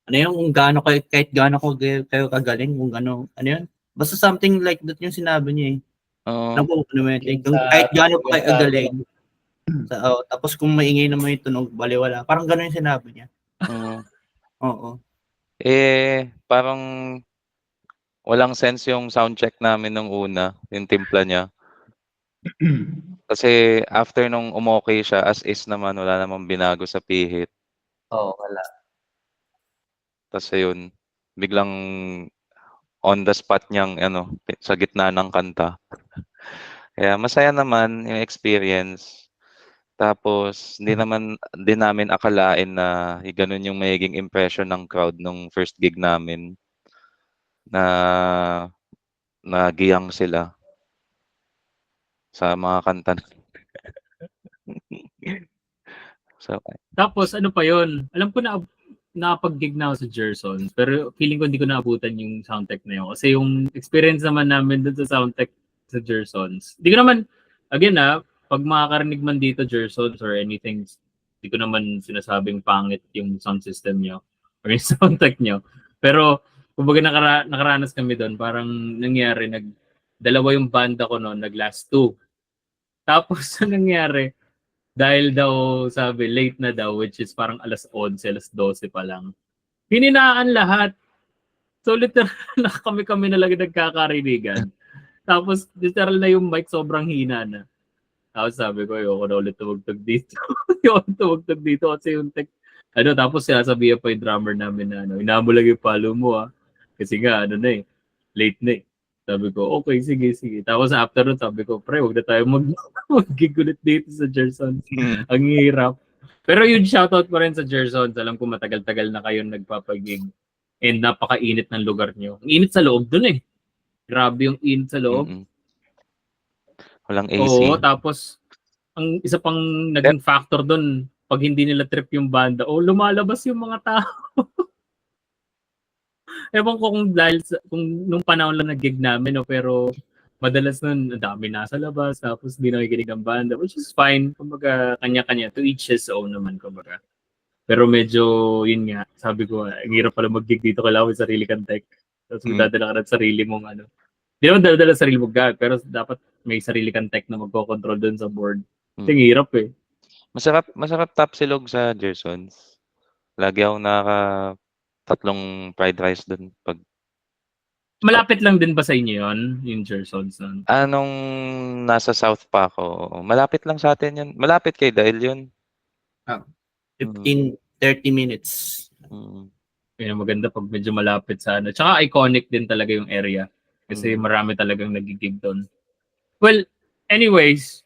Ano yun, kung kahit gaano kayo kagaling, kung ano yun. Basta something like that yung sinabi niya eh. Oo. Kahit gaano pa kayo kagaling. Tapos kung maingay naman yung tunog, baliwala. Parang gano'n yung sinabi niya. Oo. Parang walang sense yung soundcheck namin nung una, yung timpla niya. Kasi after nung umokey siya, as is naman, wala namang binago sa pihit. Oo, wala. Tapos ayun, biglang on the spot niyang sa gitna ng kanta. Kaya masaya naman yung experience. Tapos hindi naman din namin akalain na ganun yung magiging impression ng crowd nung first gig namin. Na nagiyang sila sa mga kanta. So, Tapos ano pa yon? Alam ko na nakapag-gig na ako sa Gersons, pero feeling ko hindi ko naabutan yung soundtech na yun. Kasi yung experience naman namin dun sa soundtech sa Gersons, hindi ko naman, again pag makakarinig man dito Gersons or anything, hindi ko naman sinasabing pangit yung sound system nyo or yung soundtech nyo. Pero kumbaga nakaranas kami doon, parang nangyari, dalawa yung banda ko noon, nag last 2. Tapos nangyari, Dahil daw, sabi, late na daw, which is parang alas 11, alas 12 pa lang. Hininaan lahat. So literal na kami na lagi nagkakarinigan. Tapos literal na yung mic sobrang hina na. Tapos sabi ko, ayoko na ulit tumugtog dito. Ayoko na tumugtog dito kasi yung tapos sinasabihan pa yung drummer namin na inamo lang yung palo mo Kasi nga, late na eh. Sabi ko, okay, sige. Tapos after nun, sabi ko, pre, huwag na tayo mag-gig ulit dito sa Gersons. Ang hirap. Pero yun, shoutout pa rin sa Gersons. Alam ko matagal-tagal na kayo nagpapagig. And napakainit ng lugar nyo. Ang init sa loob dun eh. Grabe yung init sa loob. Walang AC. Oo, tapos ang isa pang naging factor dun, pag hindi nila trip yung banda, lumalabas yung mga tao. Ewan ko kung nung panahon lang nag-gig namin, pero madalas nun, ang dami nasa labas, tapos di nakikinig ang banda, which is fine. Kumbaga, kanya-kanya, to each his own naman, kumbaga. Pero medyo, yun nga, sabi ko, ang hirap pala mag-gig dito, kailangan may sarili kang tech. Tapos magdadala ka ng sarili mong Hindi naman dala sarili mong gag, pero dapat may sarili kang tech na magko-control doon sa board. Kasi ang hirap eh. Masarap tapsilog sa Gersons. Lagi ako tatlong fried rice doon pag Malapit lang din ba sa inyo yun, yung Gersons nun? anong nasa south pa ako. Malapit lang sa atin yun. Malapit kay dahil yun. 15, 30 minutes. Yun ang maganda pag medyo malapit sa Tsaka iconic din talaga yung area. Kasi marami talagang nagigig doon. Well, anyways,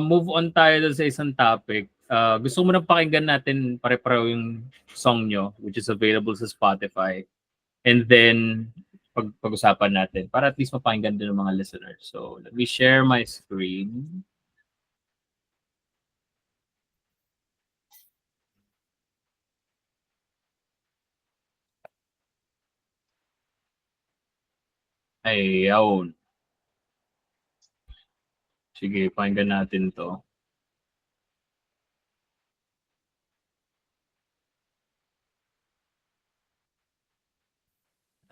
move on tayo doon sa isang topic. Gusto mo nang pakinggan natin pare-pareho yung song nyo, which is available sa Spotify. And then, pag-usapan natin para at least mapakinggan din ng mga listeners. So, let me share my screen. Ayun. Sige, pakinggan natin to.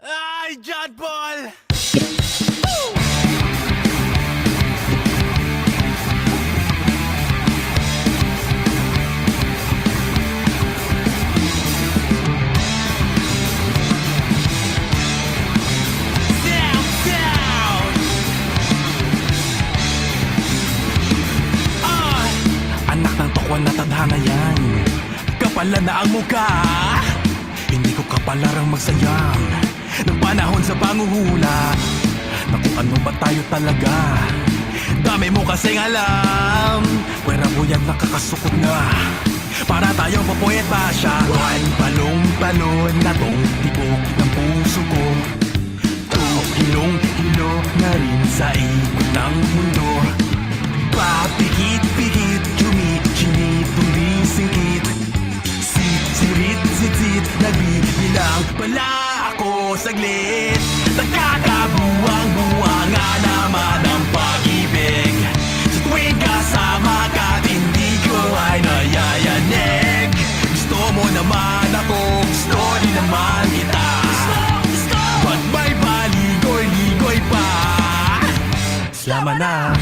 Ay, John Paul! Anak ng tokwan na tadhana yan. Kapala na ang mukha. Hindi ko kapalarang magsayang ng panahon sa panguhula na kung ano ba tayo talaga. Dami mo kasing alam, pwera mo yan nakakasukot na. Para tayong papoyet pa siya. One palong-palon na tong tibok ng puso ko. Hilong-hilo na rin sa ikot ng mundo. Papikit-pikit, chumi-chini, tumisingkit. Sirit-sitit, nagbibilang pala ako saglit. Nagkakabuwang-buwanga naman ang pag-ibig. Sa tuwing kasama ka, hindi ko ay nayayanig. Gusto mo naman ako, gusto din naman kita. Ba't may paligoy-ligoy pa? Sama na.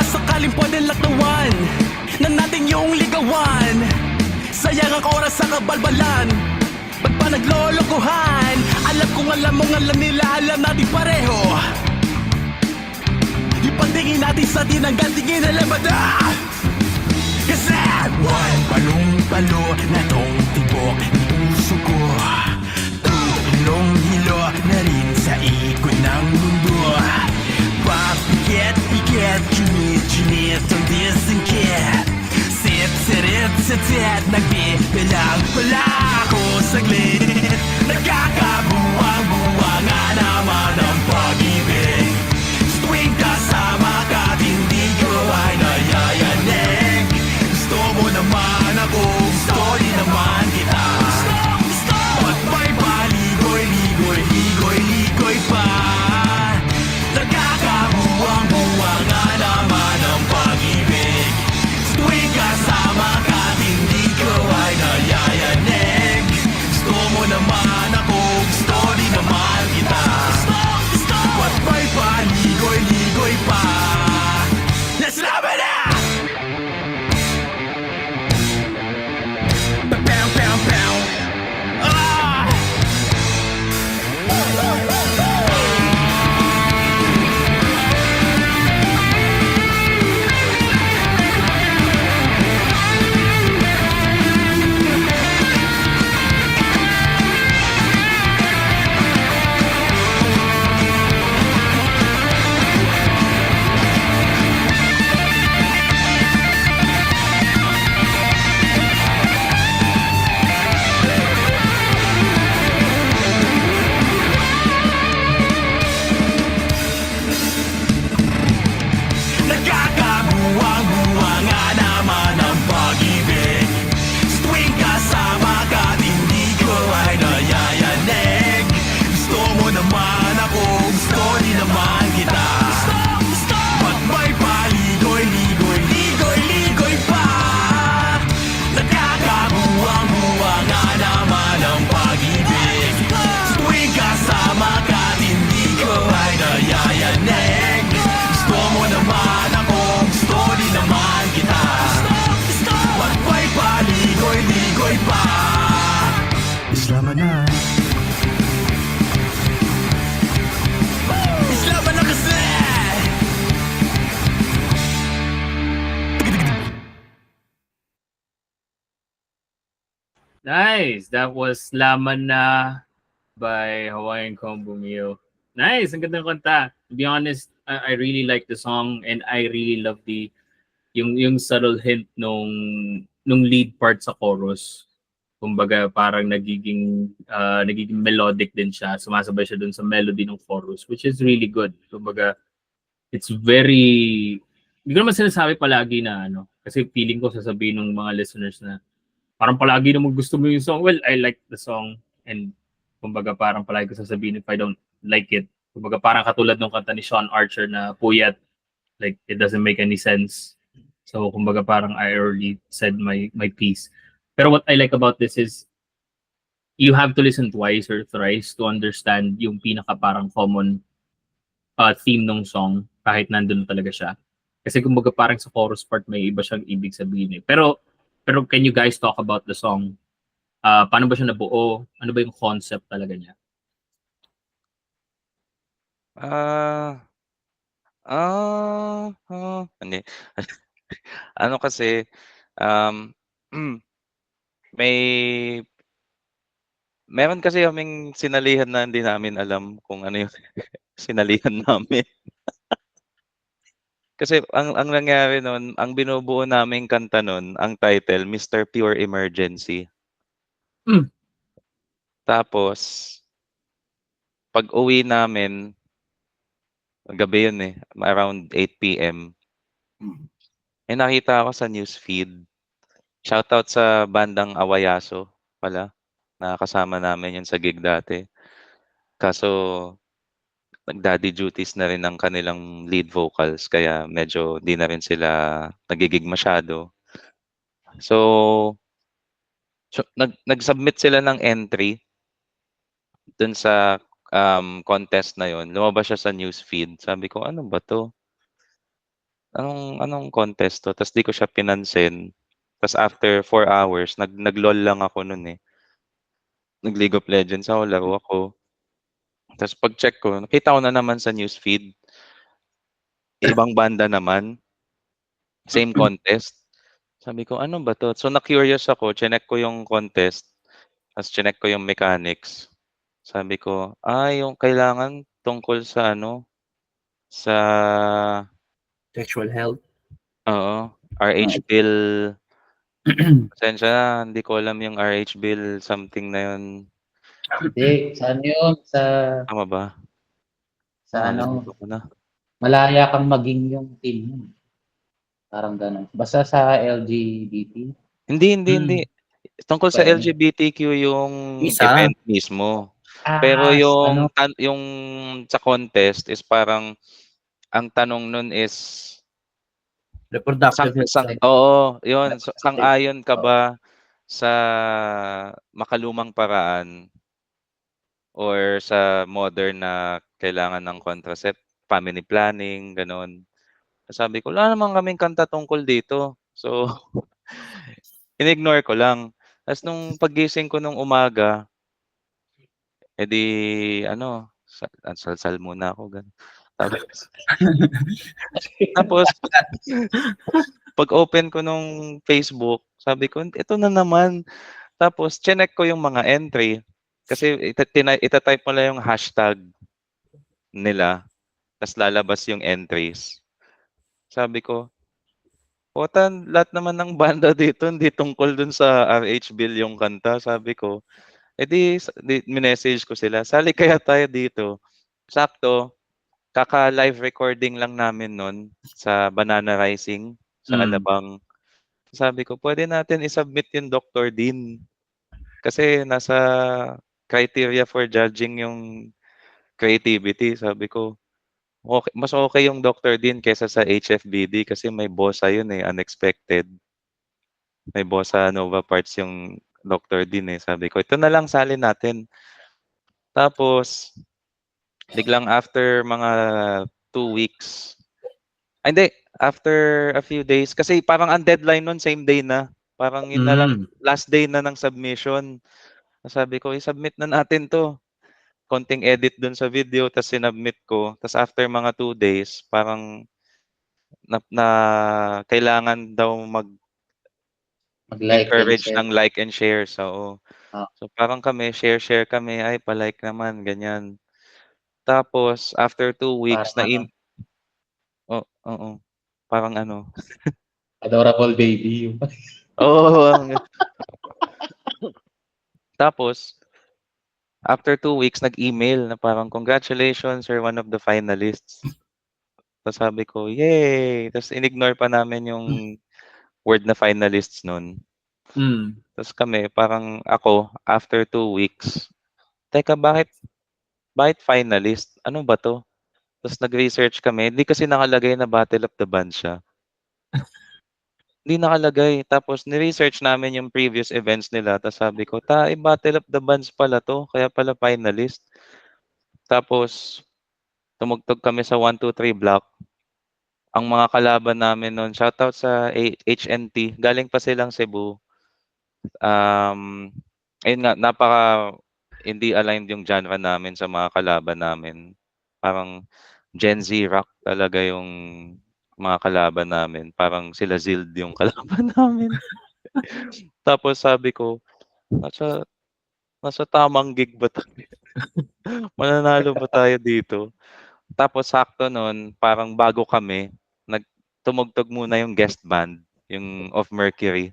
Sakaling pwede laktawan na natin yung ligawan. Sayang ang oras sa kabalbalan. Ba't pa naglolokohan? Alam kong alam mong alam nila, alam natin pareho. Ipatingin natin sa tinanggal, tingin na labada. Kasi one palong-palo na tong tibok ng puso ko. Hilong-hilo na rin sa ikot ng mundo. Pikit-pikit, chumit-chumit ang disingkit. Sit-sirit-sitit, nagbibilang pala ako saglit. Nagkakabuwang-buwanga naman ang pag-ibig. Sa tuwing kasama ka, hindi ko ay nayayanig. Gusto mo naman ako, gusto din naman kita. Ba't may paligoy-ligoy, ligoy-ligoy pa? Nagkakabuwang Nice. That was Laman Na by Hawaiian Combo Mio. Nice. Ang ganda ng kanta. To be honest, I really like the song and I really love yung subtle hint nung lead part sa chorus. Kumbaga parang nagiging melodic din siya. Sumasabay siya dun sa melody ng chorus, which is really good. Kumbaga it's very, hindi ko naman sinasabi palagi na ano, kasi feeling ko sasabihin ng mga listeners na parang palagi naman gusto mo yung song. Well, I like the song and kumbaga parang palagi ko sasabihin if I don't like it. Kumbaga parang katulad ng kanta ni Sean Archer na Puyat, like it doesn't make any sense. So kumbaga parang I already said my piece. Pero what I like about this is you have to listen twice or thrice to understand yung pinaka parang common theme ng song kahit nandun talaga siya. Kasi kumbaga parang sa chorus part may iba siyang ibig sabihin eh. Pero can you guys talk about the song? Paano ba siya nabuo? Ano ba yung concept talaga niya? Hindi. Ano kasi, um, may meron kasi kaming sinalihan na hindi namin alam kung ano yung sinalihan namin. Kasi ang nangyari nun, ang binubuo naming kanta nun, ang title, Mr. Pure Emergency. Mm. Tapos, pag-uwi namin, gabi yun eh, around 8 PM. Eh nakita ako sa newsfeed. Shoutout sa bandang Awayaso pala, na kasama namin yun sa gig dati. Kaso, nag-daddy duties na rin ang kanilang lead vocals kaya medyo di na rin sila nagigig masyado. So, nag-submit sila ng entry dun sa contest na yon. Lumabas siya sa newsfeed. Sabi ko, ano ba to? Anong contest to? Tapos di ko siya pinansin. Tapos after 4 hours, nag-LOL lang ako nun eh. Nag-League of Legends ako, laro ako. Tapos pag-check ko, nakita ko na naman sa newsfeed, ibang banda naman, same contest. Sabi ko, ano ba to? So na-curious ako, chinek ko yung contest, tapos chinek ko yung mechanics. Sabi ko, yung kailangan tungkol sa ano, sa Sexual health. RH bill. Pasensya na, hindi ko alam yung RH bill something na yun. Hindi, saan yun? Tama ba? Sa Nakalimutan ko na. malaya kang maging yung team mo. Parang gano'n. Basta sa LGBT. Hindi. Tungkol sa Ba yun? LGBTQ yung Isa. event mismo. Pero Ano? yung sa contest is parang ang tanong nun is Reproductive health. oo, yun. So, sang-ayon ka ba sa makalumang paraan or sa modern na kailangan ng contracept, family planning, gano'n. Sabi ko, wala naman kaming kanta tungkol dito. So, in-ignore ko lang. Tapos nung paggising ko nung umaga, ano, sal-sal muna ako, gano'n. Tapos pag-open ko nung Facebook, sabi ko, ito na naman. Tapos chineck ko yung mga entry kasi ita-type mo lang yung hashtag nila, tas lalabas yung entries. Sabi ko, "Puta, lahat naman ng banda dito hindi tungkol dun sa RH Bill yung kanta." Sabi ko. Minessage ko sila, "Sali kaya tayo dito." Sakto, kaka-live recording lang namin nun sa Banana Rising sa Alabang. Sabi ko, "Pwede natin i-submit yung Dr. Dean." Kasi nasa criteria for judging yung creativity. Sabi ko, mas okay yung Dr. Dean kaysa sa HFBD kasi may bossa yun eh, unexpected. May bossa nova parts yung Dr. Dean eh. Sabi ko, ito na lang salin natin. Tapos, biglang after mga 2 weeks, hindi, after a few days, kasi parang ang deadline nun, same day na. Parang yun na lang, last day na ng submission. Sabi ko, i-submit na natin to. Konting edit dun sa video, tapos sinubmit ko. Tapos after mga 2 days, parang na kailangan daw Mag-like and encourage share. ng like and share. So, Ah. so parang kami, share kami, ay pa-like naman, ganyan. Tapos after 2 weeks Parang ano, oo, parang ano, adorable baby. oo. Tapos after 2 weeks nag-email na parang, "Congratulations, you're one of the finalists." Tapos sabi ko, "Yay!" Tapos inignore pa namin yung word na finalists nun. Mm. Tapos kami, parang ako, after 2 weeks, "Teka, bakit finalist? Ano ba 'to?" Tapos nag-research kami, hindi kasi nakalagay na Battle of the Bands siya. Hindi nakalagay. Tapos ni-research namin yung previous events nila, tapos sabi ko, Battle of the Bands pala 'to, kaya pala finalist." Tapos tumugtog kami sa 1, 2, 3 block. Ang mga kalaban namin nun, shoutout sa HNT, galing pa silang Cebu. Ayun nga, hindi aligned yung genre namin sa mga kalaban namin. Parang Gen Z rock talaga yung mga kalaban namin. Parang sila Zild yung kalaban namin. Tapos sabi ko, nasa nasa tamang gig ba tayo? Mananalo ba tayo dito? Tapos sakto nun, parang bago kami, tumugtog muna yung guest band, yung Of Mercury.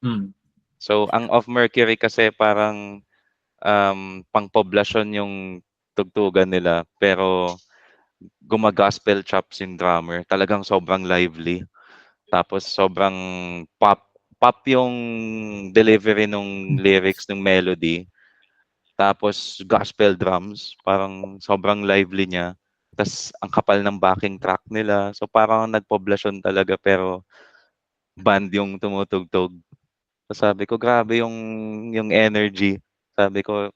Mm. So, ang Of Mercury kasi parang pangpoblasyon yung tugtugan nila, pero guma-gospel chops yung drummer. Talagang sobrang lively. Tapos sobrang pop pop yung delivery nung lyrics ng melody. Tapos gospel drums, parang sobrang lively niya. Tas ang kapal ng backing track nila. So parang nagpoblasyon talaga pero band yung tumutugtog. So sabi ko, grabe yung energy. Sabi ko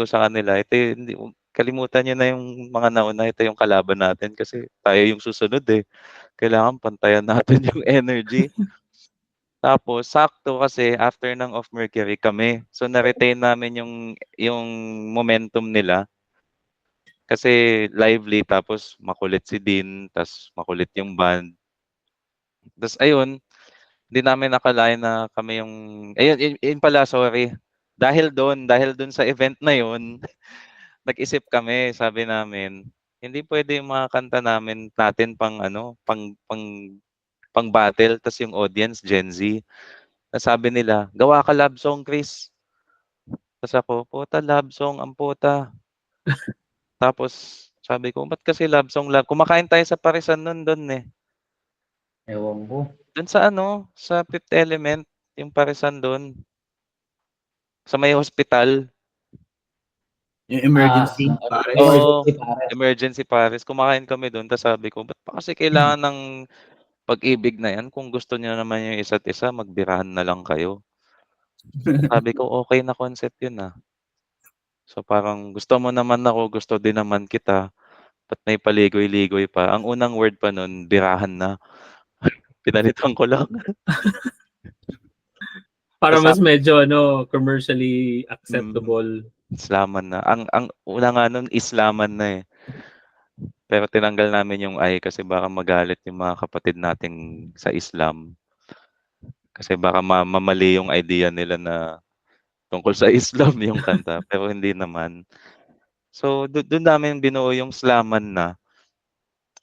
sa kanila, ito hindi, kalimutan niyo na yung mga nauna, ito yung kalaban natin kasi tayo yung susunod eh. Kailangan pantayan natin yung energy. Tapos sakto kasi after ng Of Mercury kami. So na-retain namin yung momentum nila. Kasi lively tapos makulit si Dean, tas makulit yung band. Tas ayun, hindi namin akalain na kami yung yun pala, sorry. Dahil dun sa event na yun, nag-isip kami, sabi namin, hindi puwede yung mga kanta natin pang ano, pang-battle tas yung audience Gen Z. Tas sabi nila, "Gawa ka love song, Chris." Tas ako, "Puta love song, ang puta." Tapos sabi ko, "Ba't kasi kumakain tayo sa Parisan nun dun, eh." Ewan ko. Dun sa ano, sa Fifth Element, yung Parisan dun, sa may hospital. Yung emergency, Yung pare. Oo, emergency pare. Emergency Paris. Kumakain kami dun tas sabi ko, "Ba't pa kasi kailangan ng pag-ibig na 'yan, kung gusto niyo naman yung isa't isa magbirahan na lang kayo." Sabi ko, "Okey na concept yun, ah." So parang gusto mo naman ako, gusto din naman kita, ba't may paligoy-ligoy pa. Ang unang word pa nun, birahan na. Pinalitan ko lang. Para Tas mas medyo ano, commercially mm, acceptable. Islaman na. Ang una nga nun Islaman na, eh. Pero tinanggal namin yung I kasi baka magalit yung mga kapatid nating sa Islam. Kasi baka mamali yung idea nila na tungkol sa Islam yung kanta, pero hindi naman. So dun namin binuo yung Slaman na.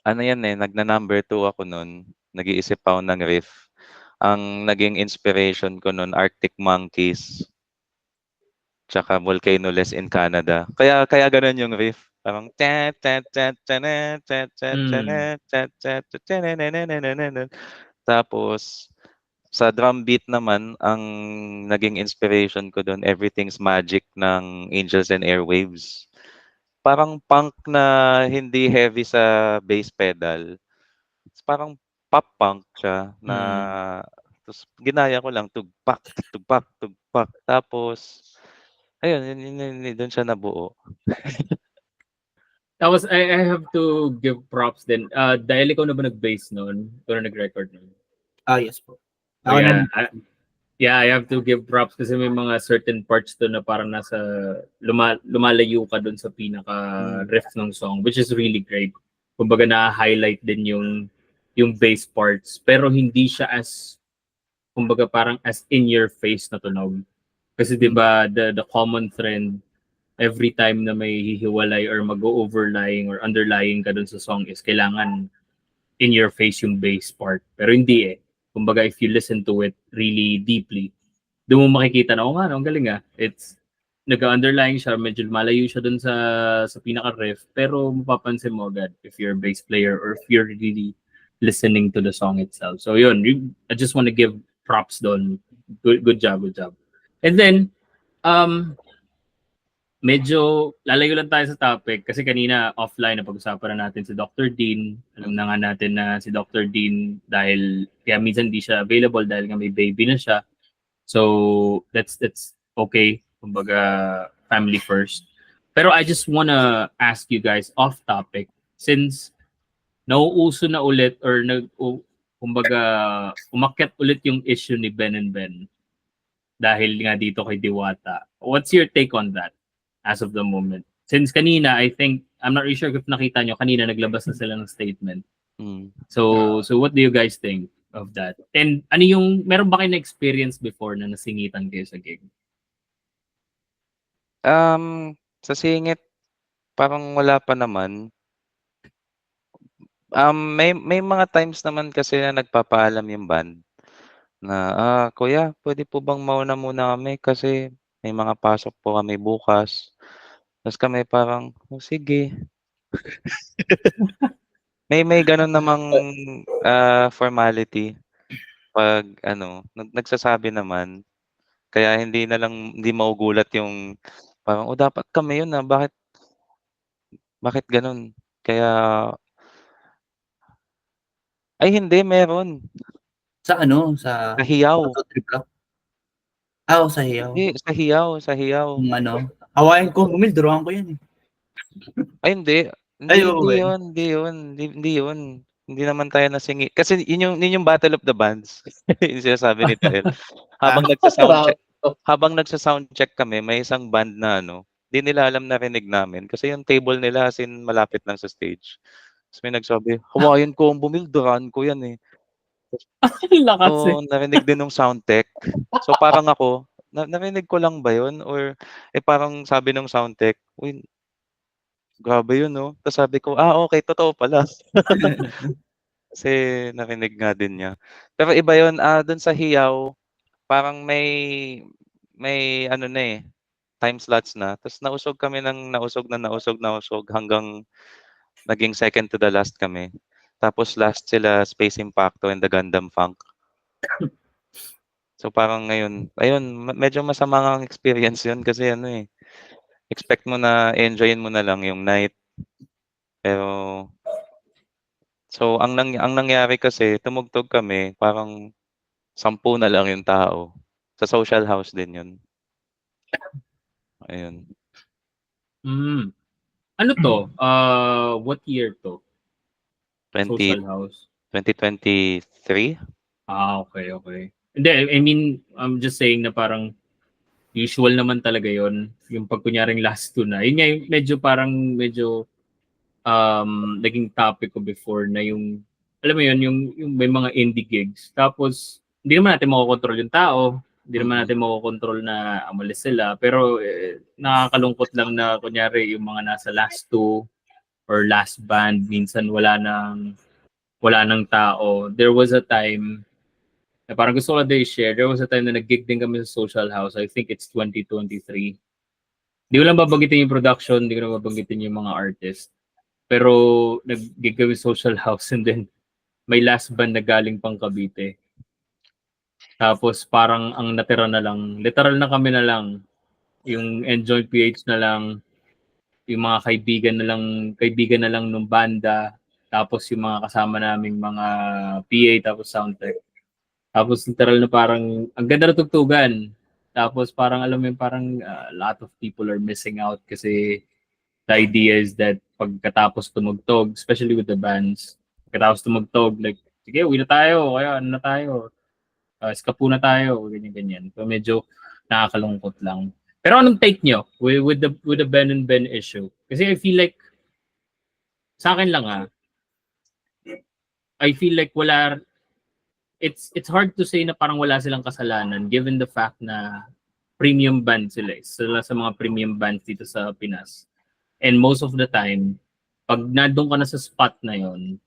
Ano yan, eh, nagna-number 2 ako nun, nag-iisip ako ng riff. Ang naging inspiration ko nun Arctic Monkeys, tsaka Volcanoless in Canada. Kaya gano'n yung riff, parang Mm. tapos sa drum beat naman ang naging inspiration ko dun Everything's Magic ng Angels and Airwaves. Parang punk na hindi heavy sa bass pedal. Parang pop punk siya na Mm. ta's ginaya ko lang tugpak, tugpak, tugpak. Tapos ayun, yun dun siya nabuo. Tapos I have to give props din. Dahil ikaw na ba nag-bass noon? Ikaw na nag-record noon? Yes po. So Ako yeah, na, I have to give props kasi may mga certain parts doon na parang lumalayo ka doon sa pinaka riff ng song, which is really great. Kumbaga na-highlight din yung bass parts pero hindi siya as kumbaga parang as in your face na tunog. Kasi 'di ba the common trend every time na may hihiwalay or mag-overlying or underlying ka dun sa song is kailangan in your face yung bass part. Pero hindi eh. Kumbaga if you listen to it really deeply, doon mo makikita na, oh nga, ang galing ah. It's nag-underlying siya, medyo malayo siya dun sa pinaka-riff, pero mapapansin mo agad if you're a bass player or if you're really listening to the song itself. So yun, I just want to give props doon. Good job, good job. And then, medyo lalayo lang tayo sa topic kasi kanina offline na pag-usapan na natin si Dr. Dean. Alam na nga natin na si Dr. Dean dahil kaya minsan di siya available dahil nga may baby na siya. So that's okay. Kumbaga family first. Pero I just wanna ask you guys off topic since nauuso na ulit or kumbaga umakyat ulit yung issue ni Ben and Ben dahil nga dito kay Diwata. What's your take on that? As of the moment. Since kanina, I think, I'm not really sure if nakita nyo, kanina naglabas na sila ng statement. So what do you guys think of that? And ano yung, meron ba kayo na experience before na nasingitan kayo sa gig? Sa singit, parang wala pa naman. May mga times naman kasi na nagpapaalam yung band na, kuya, pwede po bang mauna muna kami kasi may mga pasok po kami bukas. Tapos kami parang, oh, sige. may ganun namang formality pag nagsasabi naman. Kaya hindi maugulat yung parang, oh, dapat kami yun bakit ganun? Kaya ay hindi, meron. Sa ano? Sa Sa hiyaw. trip lang? Sa hiyaw. Hindi, sa hiyaw. Yung ano, hawain ko, duruan ko yan eh. Ay hindi. Ay, Hindi yun. Hindi naman tayo nasingi. Kasi yun yung Battle of the Bands. Yung sinasabi ni Tael. Habang nagsa-soundcheck kami, may isang band na di nila alam na rinig namin. Kasi yung table nila as in malapit lang sa stage. Tapos may nagsabi, hawain ko ang duruan ko yan eh. Lakas eh. So, narinig din ng soundtech. So, parang ako, narinig ko lang ba yun? Or, parang sabi ng soundtech, uy, grabe yun, no? Tapos sabi ko, okay, totoo pala. Kasi narinig nga din niya. Pero iba yun, dun sa hiyaw, parang may time slots na. Tapos nausog kami ng nausog hanggang naging second to the last kami. Tapos last sila Space Impacto and the Gundam Funk. So parang ngayon, ayun, medyo masama ang experience yun kasi expect mo na enjoyin mo na lang yung night. Pero so ang nangyari kasi tumugtog kami, parang 10 na lang yung tao. Sa social house din yun. Ayun. Ano to? What year to? Social house. 2023? Okay. Hindi, I mean, I'm just saying na parang usual naman talaga yon yung pag kunyaring last two na. Yun nga yung medyo naging topic ko before na yung, alam mo yun, yung may mga indie gigs. Tapos, hindi naman natin makokontrol yung tao. Hindi naman natin makokontrol na amalis sila. Pero nakakalungkot lang na kunyari yung mga nasa last two or last band, minsan wala nang tao. There was a time na parang gusto ko lang i-share. There was a time na nag-gig din kami sa social house. I think it's 2023. Hindi ko lang babanggitin yung production, hindi ko lang babanggitin yung mga artist. Pero nag-gig kami sa social house and then may last band na galing pang Cavite. Tapos parang ang natira na lang, literal na kami na lang. Yung Enjoy PH na lang, yung mga kaibigan na lang nung banda, tapos yung mga kasama naming mga PA, tapos soundtech. Tapos literal na parang, ang ganda na tugtugan. Tapos parang alam mo parang a lot of people are missing out kasi the idea is that pagkatapos tumugtog, especially with the bands, pagkatapos tumugtog, like, sige, uwi na tayo, kaya ano na tayo, eskapo na tayo, ganyan. So medyo nakakalungkot lang. Pero anong take nyo with the Ben and Ben issue? Kasi I feel like, sa akin lang I feel like wala it's hard to say na parang wala silang kasalanan given the fact na premium band sila. Sila sa mga premium bands dito sa Pinas. And most of the time, pag nandun ka na sa spot na yon,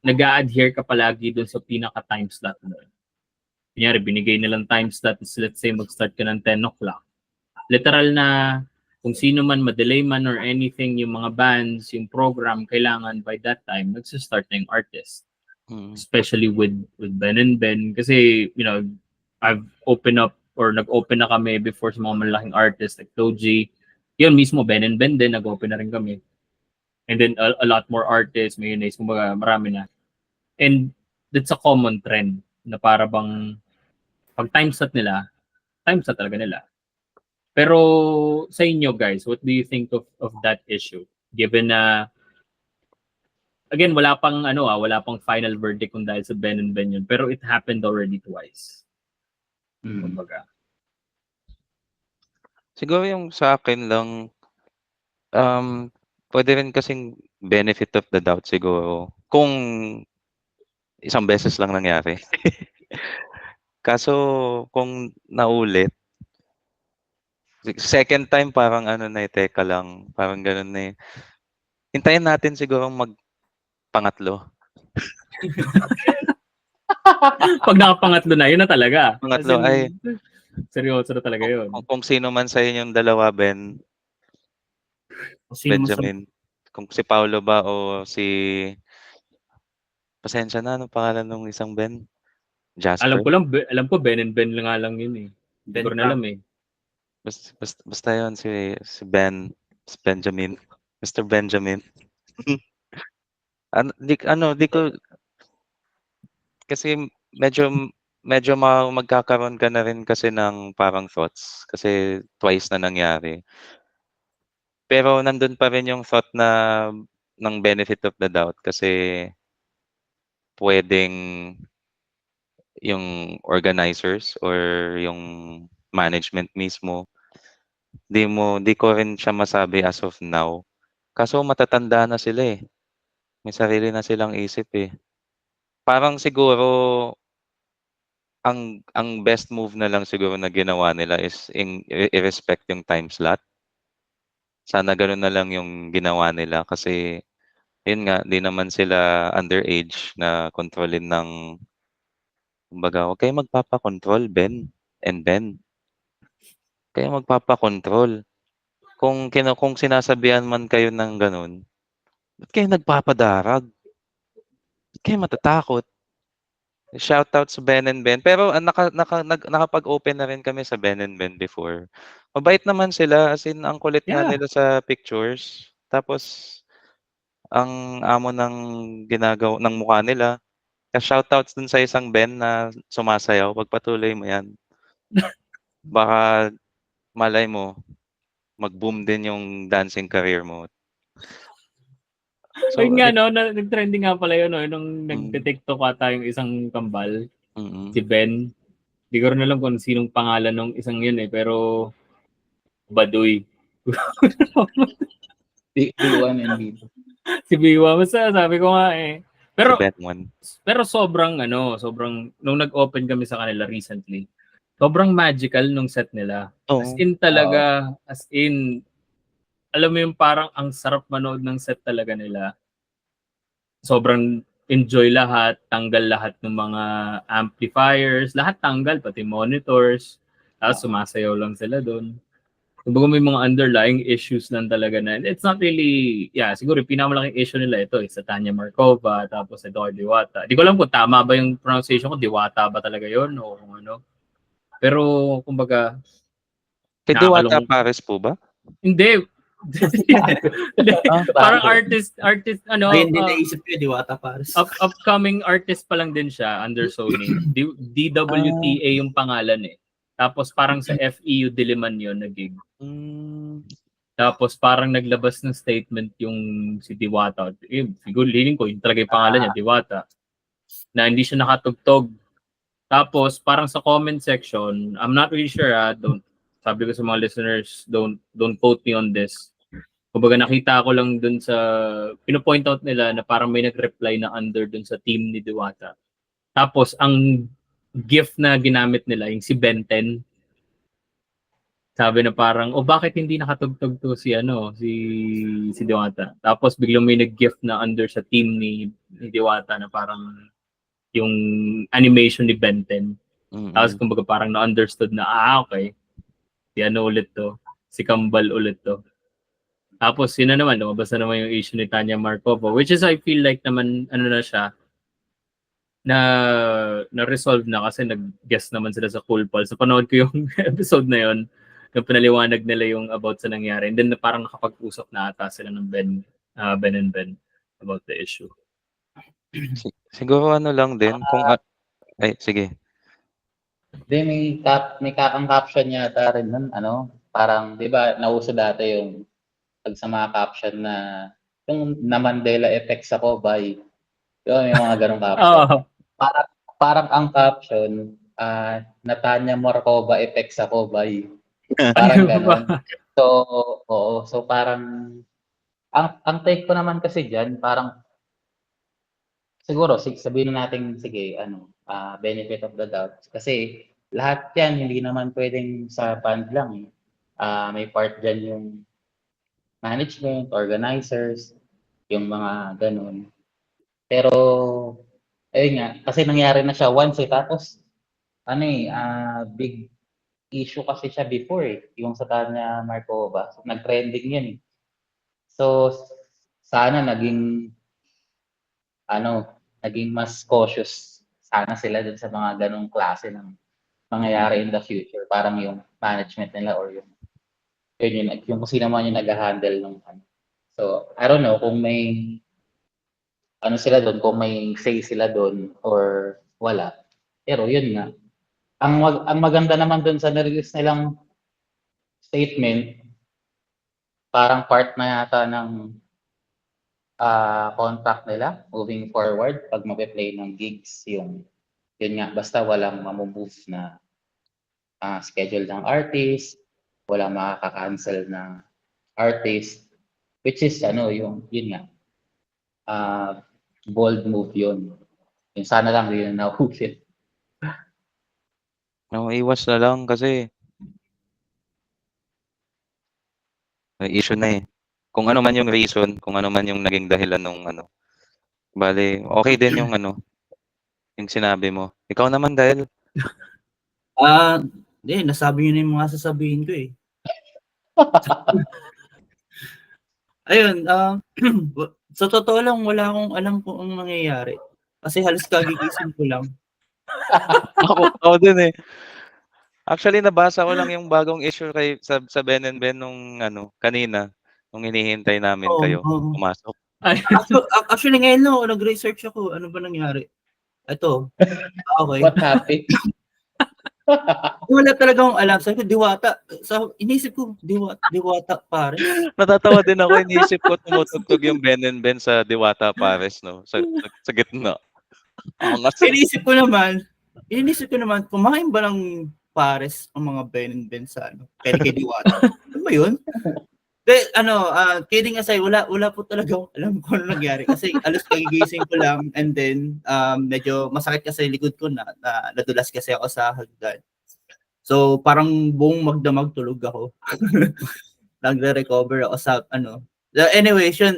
nag-a-adhere ka palagi dun sa pinaka-time slot mo. Kunyari, binigay nilang time slot is let's say mag-start ka ng 10 o'clock. Literal na kung sino man, madelay man or anything, yung mga bands, yung program, kailangan by that time, nagsistart na yung artist. Especially with Ben and Ben. Kasi, you know, I've opened up or nag-open na kami before sa mga malaking artists like Toji. Yun mismo, Ben and Ben din, nag-open na rin kami. And then a lot more artists, mayonnaise, kumbaga marami na. And that's a common trend na para bang pag time slot nila, time slot talaga nila. Pero sa inyo guys, what do you think of that issue? Given na again, wala pang final verdict kung dahil sa Ben and Ben yun, pero it happened already twice. Kumbaga. Siguro yung sa akin lang, pwede rin kasing benefit of the doubt siguro kung isang beses lang nangyari. Kaso kung naulit, second time parang teka lang, parang ganun na eh. Hintayin natin siguro magpangatlo. Pag nakapangatlo na, yun na talaga. Pangatlo ay seryoso na talaga yun. kung sino man sa inyong dalawa, Ben, Benjamin, kung si Paulo ba o si pasensya na, anong pangalan ng isang Ben? Jasper? Alam ko Ben and Ben lang nga lang yun eh. Hindi ko rin alam eh. Basta yun, si Ben, si Benjamin, Mr. Benjamin. Di ko, kasi medyo magkakaroon ka na rin kasi ng parang thoughts kasi twice na nangyari. Pero nandun pa rin yung thought na ng benefit of the doubt kasi pwedeng yung organizers or yung management mismo di ko rin siya masabi as of now. Kaso matatanda na sila eh. May sarili na silang isip eh. Parang siguro ang best move na lang siguro na ginawa nila is i-respect yung time slot. Sana gano'n na lang yung ginawa nila kasi yun nga, di naman sila underage na kontrolin ng kumbaga, huwag kayong magpapakontrol, Ben and Ben. Kayo magpapakontrol. Kung sinasabihan man kayo ng gano'n, ba't kayo nagpapadarag? Ba't kayo matatakot? Shoutout sa Ben and Ben. Pero nakapag-open na rin kami sa Ben and Ben before. Mabait naman sila, as in ang kulit nga nila sa pictures. Tapos ang amo ng ginagawa ng mukha nila. Shoutouts dun sa isang Ben na sumasayaw. Pagpatuloy mo yan. Baka malay mo, mag-boom din yung dancing career mo. So, ayun nga, no, nag-trending nga pala yun, no, nung nag-TikTok ata yung isang kambal, si Ben. Di ko rin alam kung sinong pangalan ng isang yun eh, pero Baduy. B1 and B2. Si Biwa, basta sabi ko nga eh. Si pero sobrang nung nag-open kami sa kanila recently, sobrang magical nung set nila. As in talaga, alam mo yung parang ang sarap manood ng set talaga nila. Sobrang enjoy lahat, tanggal lahat ng mga amplifiers, lahat tanggal, pati monitors. Tapos sumasayaw lang sila doon. Kumbaga may mga underlying issues lang talaga na. It's not really, siguro yung pinakamalaking issue nila ito sa Tanya Markova, tapos ito kay Diwata. Di ko alam kung tama ba yung pronunciation ko, Diwata ba talaga yon o kung ano. Pero kumbaga, kay Diwata Pares po ba? Hindi. Parang artist, hindi naisip ko, Diwata Pares. Upcoming artist pa lang din siya under Sony. DWTA yung pangalan eh. Tapos parang sa FEU Diliman yun na gig. Tapos parang naglabas ng statement yung si Diwata. Siguro liling ko, yung talaga yung pangalan niya, Diwata. Na hindi siya nakatugtog. Tapos parang sa comment section, I'm not really sure sabi ko sa mga listeners, don't quote me on this. Kumbaga nakita ko lang dun sa, pinopoint out nila na parang may nag-reply na under dun sa team ni Diwata. Tapos ang gift na ginamit nila, yung si Ben 10, sabi na parang, bakit hindi nakatugtog to si si Diwata? Tapos biglang may nag-gift na under sa team ni Diwata na parang yung animation ni Ben 10. Tapos kumbaga parang na-understood na, okay, si ulit to, si Kambal ulit to. Tapos yun na naman, lumabas na naman yung issue ni Tanya Markova, which is I feel like naman, na siya, na-resolve na kasi nag-guest naman sila sa Cool Pulse. So panood ko yung episode na yun, yung pinaliwanag nila yung about sa nangyari. And then parang nakapag-usap na ata sila ng Ben and Ben about the issue. Siguro ano lang din, ay, sige. May kakang caption yata rin nun, parang, di ba, nauso dati yung pag sa mga caption na yung na Mandela effects ako by, yung mga ganong caption. Parang ang caption, na Tanya Markova effects ako by. Parang ganon. So, oo. So, parang, ang take ko naman kasi dyan, parang, siguro, sabihin natin, sige, benefit of the doubt. Kasi, lahat yan, hindi naman pwedeng sa band lang. May part dyan yung management, organizers, yung mga ganon. Pero, ayun nga, kasi nangyari na siya once tapos, big issue kasi siya before yung sa Tanya Markova. So, nag-trending yun eh. So, sana naging mas cautious sana sila dun sa mga ganong klase ng mangyayari in the future. Parang yung management nila or yung kung sino man yung nag-handle ng So, I don't know kung may sila doon, kung may say sila doon or wala. Pero yun nga. Ang maganda naman doon sa nirelease nilang statement, parang part na yata ng contract nila moving forward pag mag-play ng gigs yun nga, basta walang mamumove na schedule ng artist, walang makaka-cancel na artist, which is yun nga, bold move yun. Yung sana lang yun na nahulit. Iwas na lang kasi may issue na eh. Kung ano man yung reason, kung ano man yung naging dahilan nung bale, okay din yung yung sinabi mo. Ikaw naman dahil nasabi niyo na yung mga sasabihin ko eh. Ayun, sa totoo lang, wala akong alam kung anong nangyayari. Kasi halos kagigising ko lang. ako din eh. Actually, nabasa ko lang yung bagong issue sa Ben and Ben nung kanina, nung hinihintay namin kayo pumasok. Actually, ngayon lang ako nag-research ako. Ano ba nangyari? Ito. Okay. What happened? Wala talaga akong alam. Sabi ko, Diwata. Inisip ko, Diwata Pares. Natatawa din ako. Iniisip ko tumutugtog yung Ben and Ben sa Diwata Pares, no? Sa gitna. Inisip ko naman, kumain ba ng Pares ang mga Ben and Ben sa kay Diwata? Ano ba yun? Kidding aside, wala po talaga akong alam kung ano nangyari. Kasi alos kagigising ko lang and then medyo masakit kasi likod ko na nadulas kasi ako sa hagdan. So parang buong magdamag tulog ako. Nagre-recover ako sa Anyway, yun,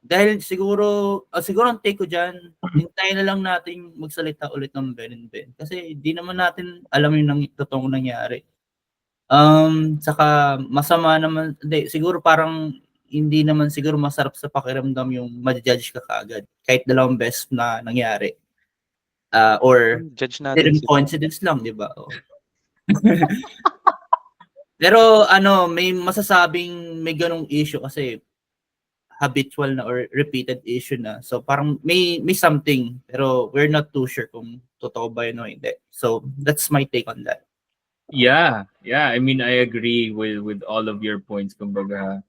dahil siguro ang take ko dyan, hintayin na lang natin magsalita ulit ng Ben and Ben. Kasi di naman natin alam yung totoong nangyari. Saka masama naman, siguro parang hindi naman siguro masarap sa pakiramdam yung ma-judge ka kaagad kahit dalawang beses na nangyari. Or judge natin coincidence lang, di ba? Pero may masasabing may ganong issue kasi habitual na or repeated issue na. So parang may something pero we're not too sure kung totoo ba yun o hindi. So that's my take on that. Yeah. I mean, I agree with all of your points. Kumbaga,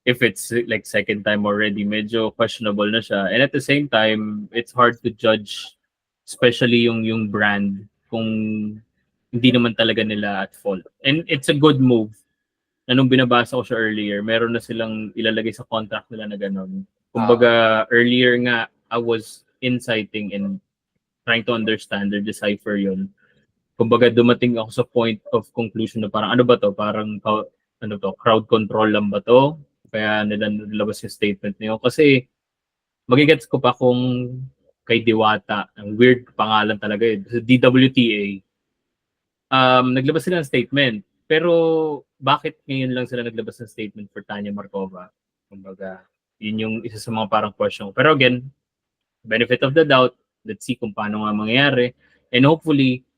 if it's like second time already, medyo questionable na siya. And at the same time, it's hard to judge, especially yung brand, kung hindi naman talaga nila at fault. And it's a good move. Na nung binabasa ko siya earlier, meron na silang ilalagay sa contract nila na gano'n. Kumbaga, earlier nga, I was inciting and trying to understand or decipher yun. Kumbaga dumating ako sa point of conclusion na parang ano ba to? Parang ano to, crowd control lang ba to? Kaya nila nilabas yung statement niyo. Kasi magigets ko pa kung kay Diwata, ang weird pangalan talaga eh. Sa DWTA, naglabas sila ng statement. Pero bakit ngayon lang sila naglabas ng statement for Tanya Markova? Kumbaga, yun yung isa sa mga parang question. Pero again, benefit of the doubt, let's see kung paano nga mangyayari. And hopefully,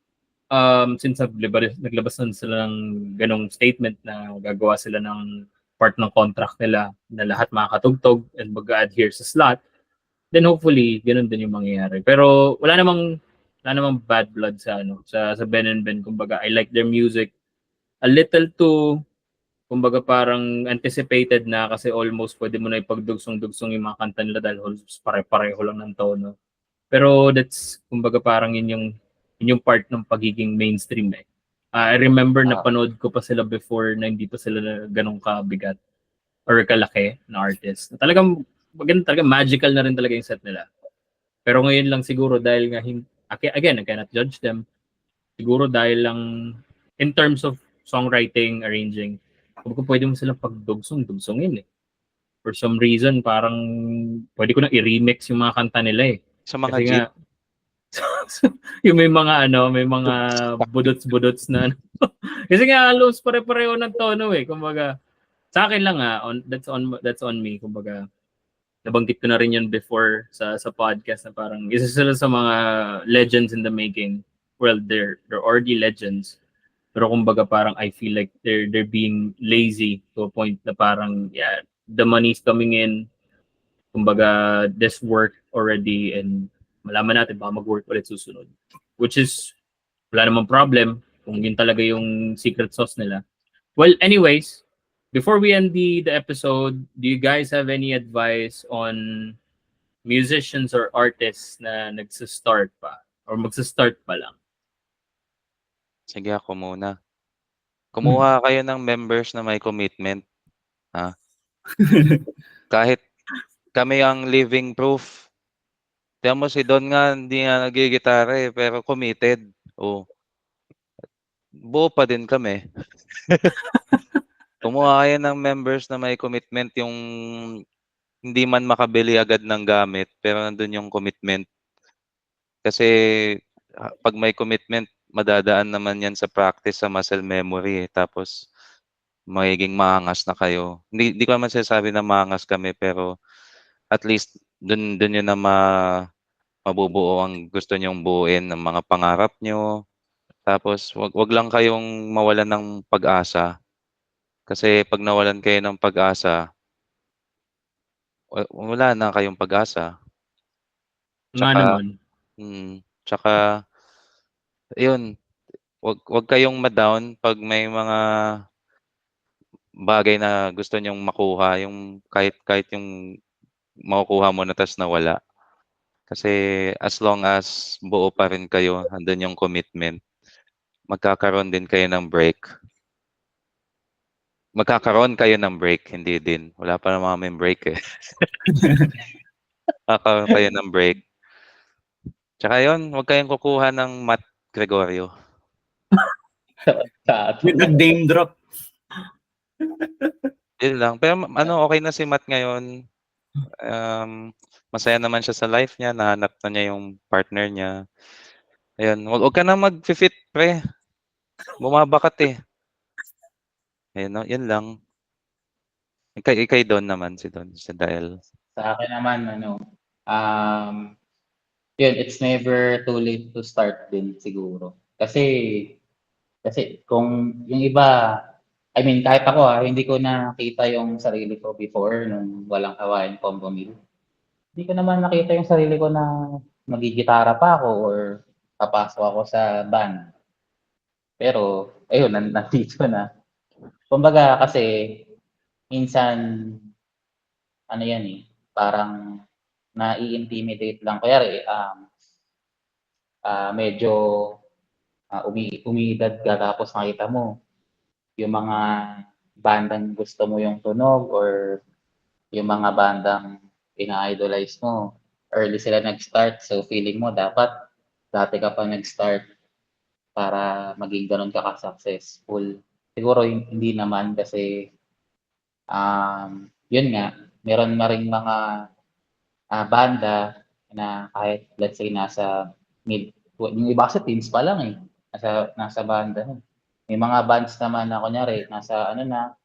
since naglabas na sila ng ganong statement na gagawa sila ng part ng contract nila na lahat makakatugtog and mag-adhere sa slot, then hopefully, ganun din yung mangyayari. Pero wala namang bad blood sa Ben and Ben. Kumbaga, I like their music a little too, kumbaga parang anticipated na kasi almost pwede mo na ipagdugsong-dugsong yung mga kanta nila dahil pare-pareho lang ng tono. Pero that's, kumbaga parang yun yung part ng pagiging mainstream eh. I remember napanood ko pa sila before na hindi pa sila ganun kabigat or kalaki na artist. Talagang, maganda talaga, magical na rin talaga yung set nila. Pero ngayon lang siguro dahil nga, again, I cannot judge them. Siguro dahil lang, in terms of songwriting, arranging, kung pwede mo silang pagdugsong-dugsongin eh. For some reason, parang pwede ko na i-remix yung mga kanta nila eh. Sa mga Kasi jeep. nga, yung may mga budots-budots na kasi nga halos pare-pareho ng tono eh. Kumbaga, sa akin lang that's on me. Kumbaga, nabanggit ko na rin yun before sa podcast na parang isa sila sa mga legends in the making. Well, they're already legends. Pero kumbaga parang I feel like they're being lazy to a point na parang yeah, the money's coming in. Kumbaga this work already and malaman natin baka mag-work ulit susunod. Which is wala namang problem kung yun talaga yung secret sauce nila. Well, anyways, before we end the episode, do you guys have any advice on musicians or artists na nagsa-start pa or magsa-start pa lang? Sige, ako muna. Kumuha kayo ng members na may commitment. Ha? Kahit kami ang living proof. Tiyan mo si Don nga, hindi nga nagigitara eh, pero committed. Oh. Buo pa din kami. Kumuha kayo ng members na may commitment, yung hindi man makabili agad ng gamit, pero nandun yung commitment. Kasi pag may commitment, madadaan naman yan sa practice, sa muscle memory. Tapos, magiging maangas na kayo. Hindi ko naman sinasabi na maangas kami, pero at least dun yun na mabubuo ang gusto nyong buuin ng mga pangarap nyo. Tapos, wag lang kayong mawalan ng pag-asa. Kasi pag nawalan kayo ng pag-asa, wala na kayong pag-asa. Nga naman. Tsaka, yun, wag kayong ma-down pag may mga bagay na gusto nyong makuha, yung kahit yung makukuha mo na tas nawala. Kasi as long as buo pa rin kayo, andun yung commitment, magkakaroon din kayo ng break. Magkakaroon kayo ng break, hindi din. Wala pa naman may break eh. Magkakaroon kayo ng break. Tsaka yun, huwag kayong kukuha ng Matt Gregorio. Nag-name drop. Yun lang. Pero okay na si Matt ngayon. Masaya naman siya sa life niya. Nahanap na niya yung partner niya. Ayun. Huwag ka na mag-fit, pre. Bumabakat eh. Ayun, no? Yun lang. Ikay Don naman, si Don. Si Dael. Sa akin naman, yun, it's never too late to start din siguro. Kasi kung yung iba, I mean, kahit ako hindi ko nakita yung sarili ko before nung walang Hawaiian Combo Meal. Hindi ko naman nakita yung sarili ko na magigitara pa ako or papasok ako sa band. Pero, ayun, nandito na. Kumbaga kasi, minsan, ano yan eh, parang na-i-intimidate lang. Kaya medyo umiidad ka tapos nakita mo yung mga bandang gusto mo yung tunog or yung mga bandang ina-idolize mo. Early sila nag-start, so feeling mo dapat dati ka pa nag-start para maging gano'n ka-successful? Siguro hindi naman kasi, yun nga, meron na ring mga, banda na kahit let's say nasa yung iba kasi teens pa lang, nasa banda na. May mga bands naman na kunyari nasa ano na,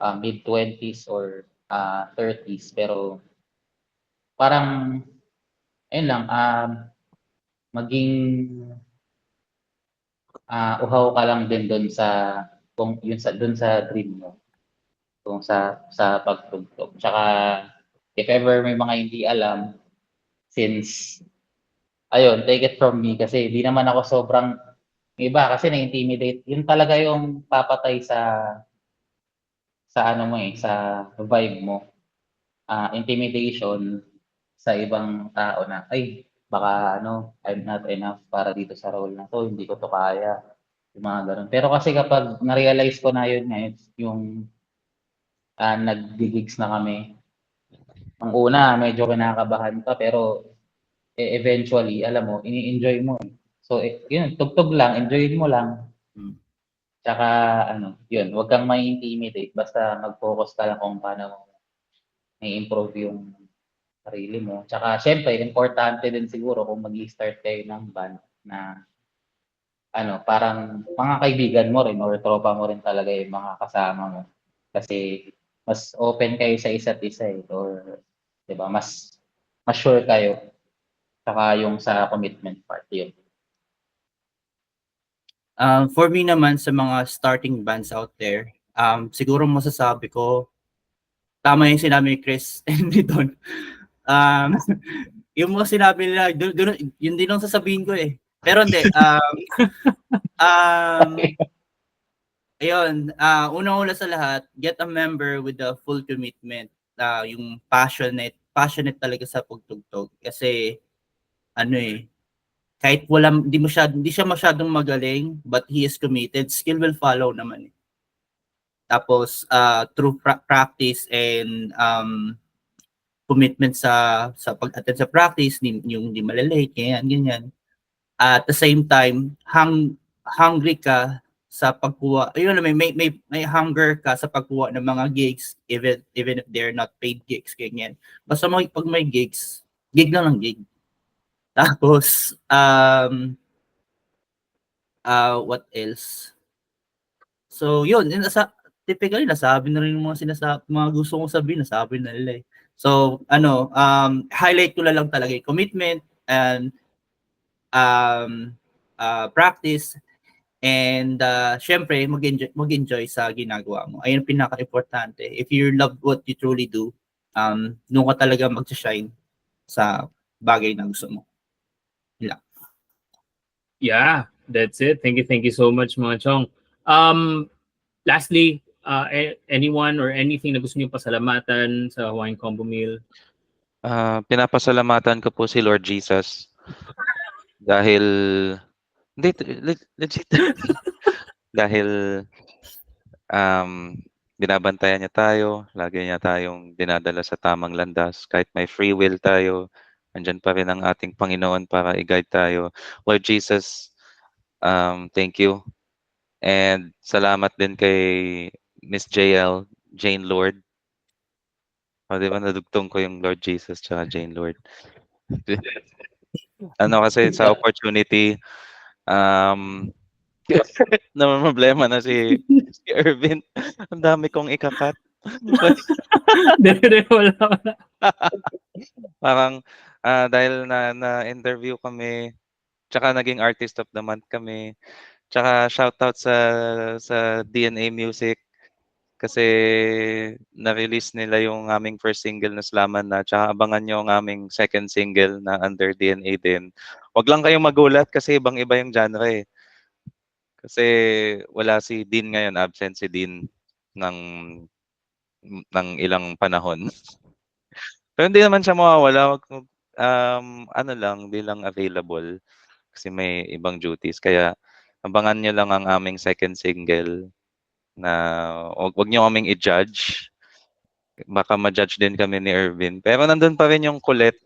mid-20s or, 30s pero parang ayun lang, maging, uhaw ka lang din dun sa kung yun dun sa dream mo, kung sa pagtugtog. Tsaka if ever may mga hindi alam, since ayun, take it from me kasi di naman ako sobrang yung iba kasi na-intimidate, yun talaga yung papatay sa ano mo, sa vibe mo. Intimidation sa ibang tao na, "Ay baka ano, I'm not enough para dito sa role na 'to, hindi ko 'to kaya." Yung mga gano'n. Pero kasi kapag na-realize ko na yun ngayon, yung, naggi-gigs na kami, ang una medyo kinakabahan ka pero, eventually alam mo ini-enjoy mo, So, yun tugtog lang, enjoyin mo lang. Tsaka ano, yun, wag kang mai-intimidate basta mag-focus ka lang kung paano mo i-improve yung sarili mo. Tsaka siyempre importante din siguro kung mag-i-start kayo ng band na ano, parang mga kaibigan mo rin or tropa mo rin talaga yung mga kasama mo. Kasi mas open kayo sa isa't isa, or 'di ba, mas sure kayo. Tsaka yung sa commitment part, yun. For me naman sa mga starting bands out there, siguro masasabi ko, tama yung sinabi ni Chris and ni Don. Yung mga sinabi nila, yun din ang sasabihin ko eh. Pero hindi, ayun, unang-una sa lahat, get a member with a full commitment. Yung passionate talaga sa pagtugtog. Kasi, ano kahit hindi siya masyadong magaling, but he is committed, skill will follow naman. Tapos, through practice and commitment sa pag-attend sa practice, yung hindi malalate, ganyan. At the same time, hungry ka sa pagkuha. Ayun, may hunger ka sa pagkuha ng mga gigs, even if they're not paid gigs, ganyan. Basta pag may gigs, gig lang ng gig. Tapos, what else? So, yun, typically, nasabi na rin yung mga gusto kong sabihin, nasabi na nila eh. So, highlight ko lang talaga yung commitment and practice and syempre mag-enjoy sa ginagawa mo. Ayun pinaka-importante. If you love what you truly do, doon ka talaga mag-shine sa bagay na gusto mo. Yeah, that's it. Thank you so much, mga Chong. Lastly, anyone or anything na gusto niyo pasalamatan sa Hawaiian Combo Meal? Pinapasalamatan ko po si Lord Jesus dahil hindi legit dahil binabantayan niya tayo, lagi niya tayong dinadala sa tamang landas kahit may free will tayo. Andyan pa rin ang ating Panginoon para i-guide tayo. Lord Jesus, thank you. And salamat din kay Miss Jane Lord. Di ba nadugtong ko yung Lord Jesus tsaka Jane Lord. Kasi sa opportunity, naman problema na si Ervin. Ang dami kong ikakat. Wala. Parang dahil na-interview kami, tsaka naging artist of the month kami, tsaka shoutout sa DNA Music kasi na-release nila yung aming first single na Slaman na, tsaka abangan nyo ang aming second single na under DNA din. Wag lang kayong magulat kasi ibang-iba yung genre eh. Kasi wala si Dean ngayon, absent si Dean ng ilang panahon. Pero hindi naman siya mawawala. Hindi lang available kasi may ibang duties. Kaya abangan nyo lang ang aming second single na wag nyo kaming i-judge. Baka ma-judge din kami ni Ervin. Pero nandun pa rin yung kulit.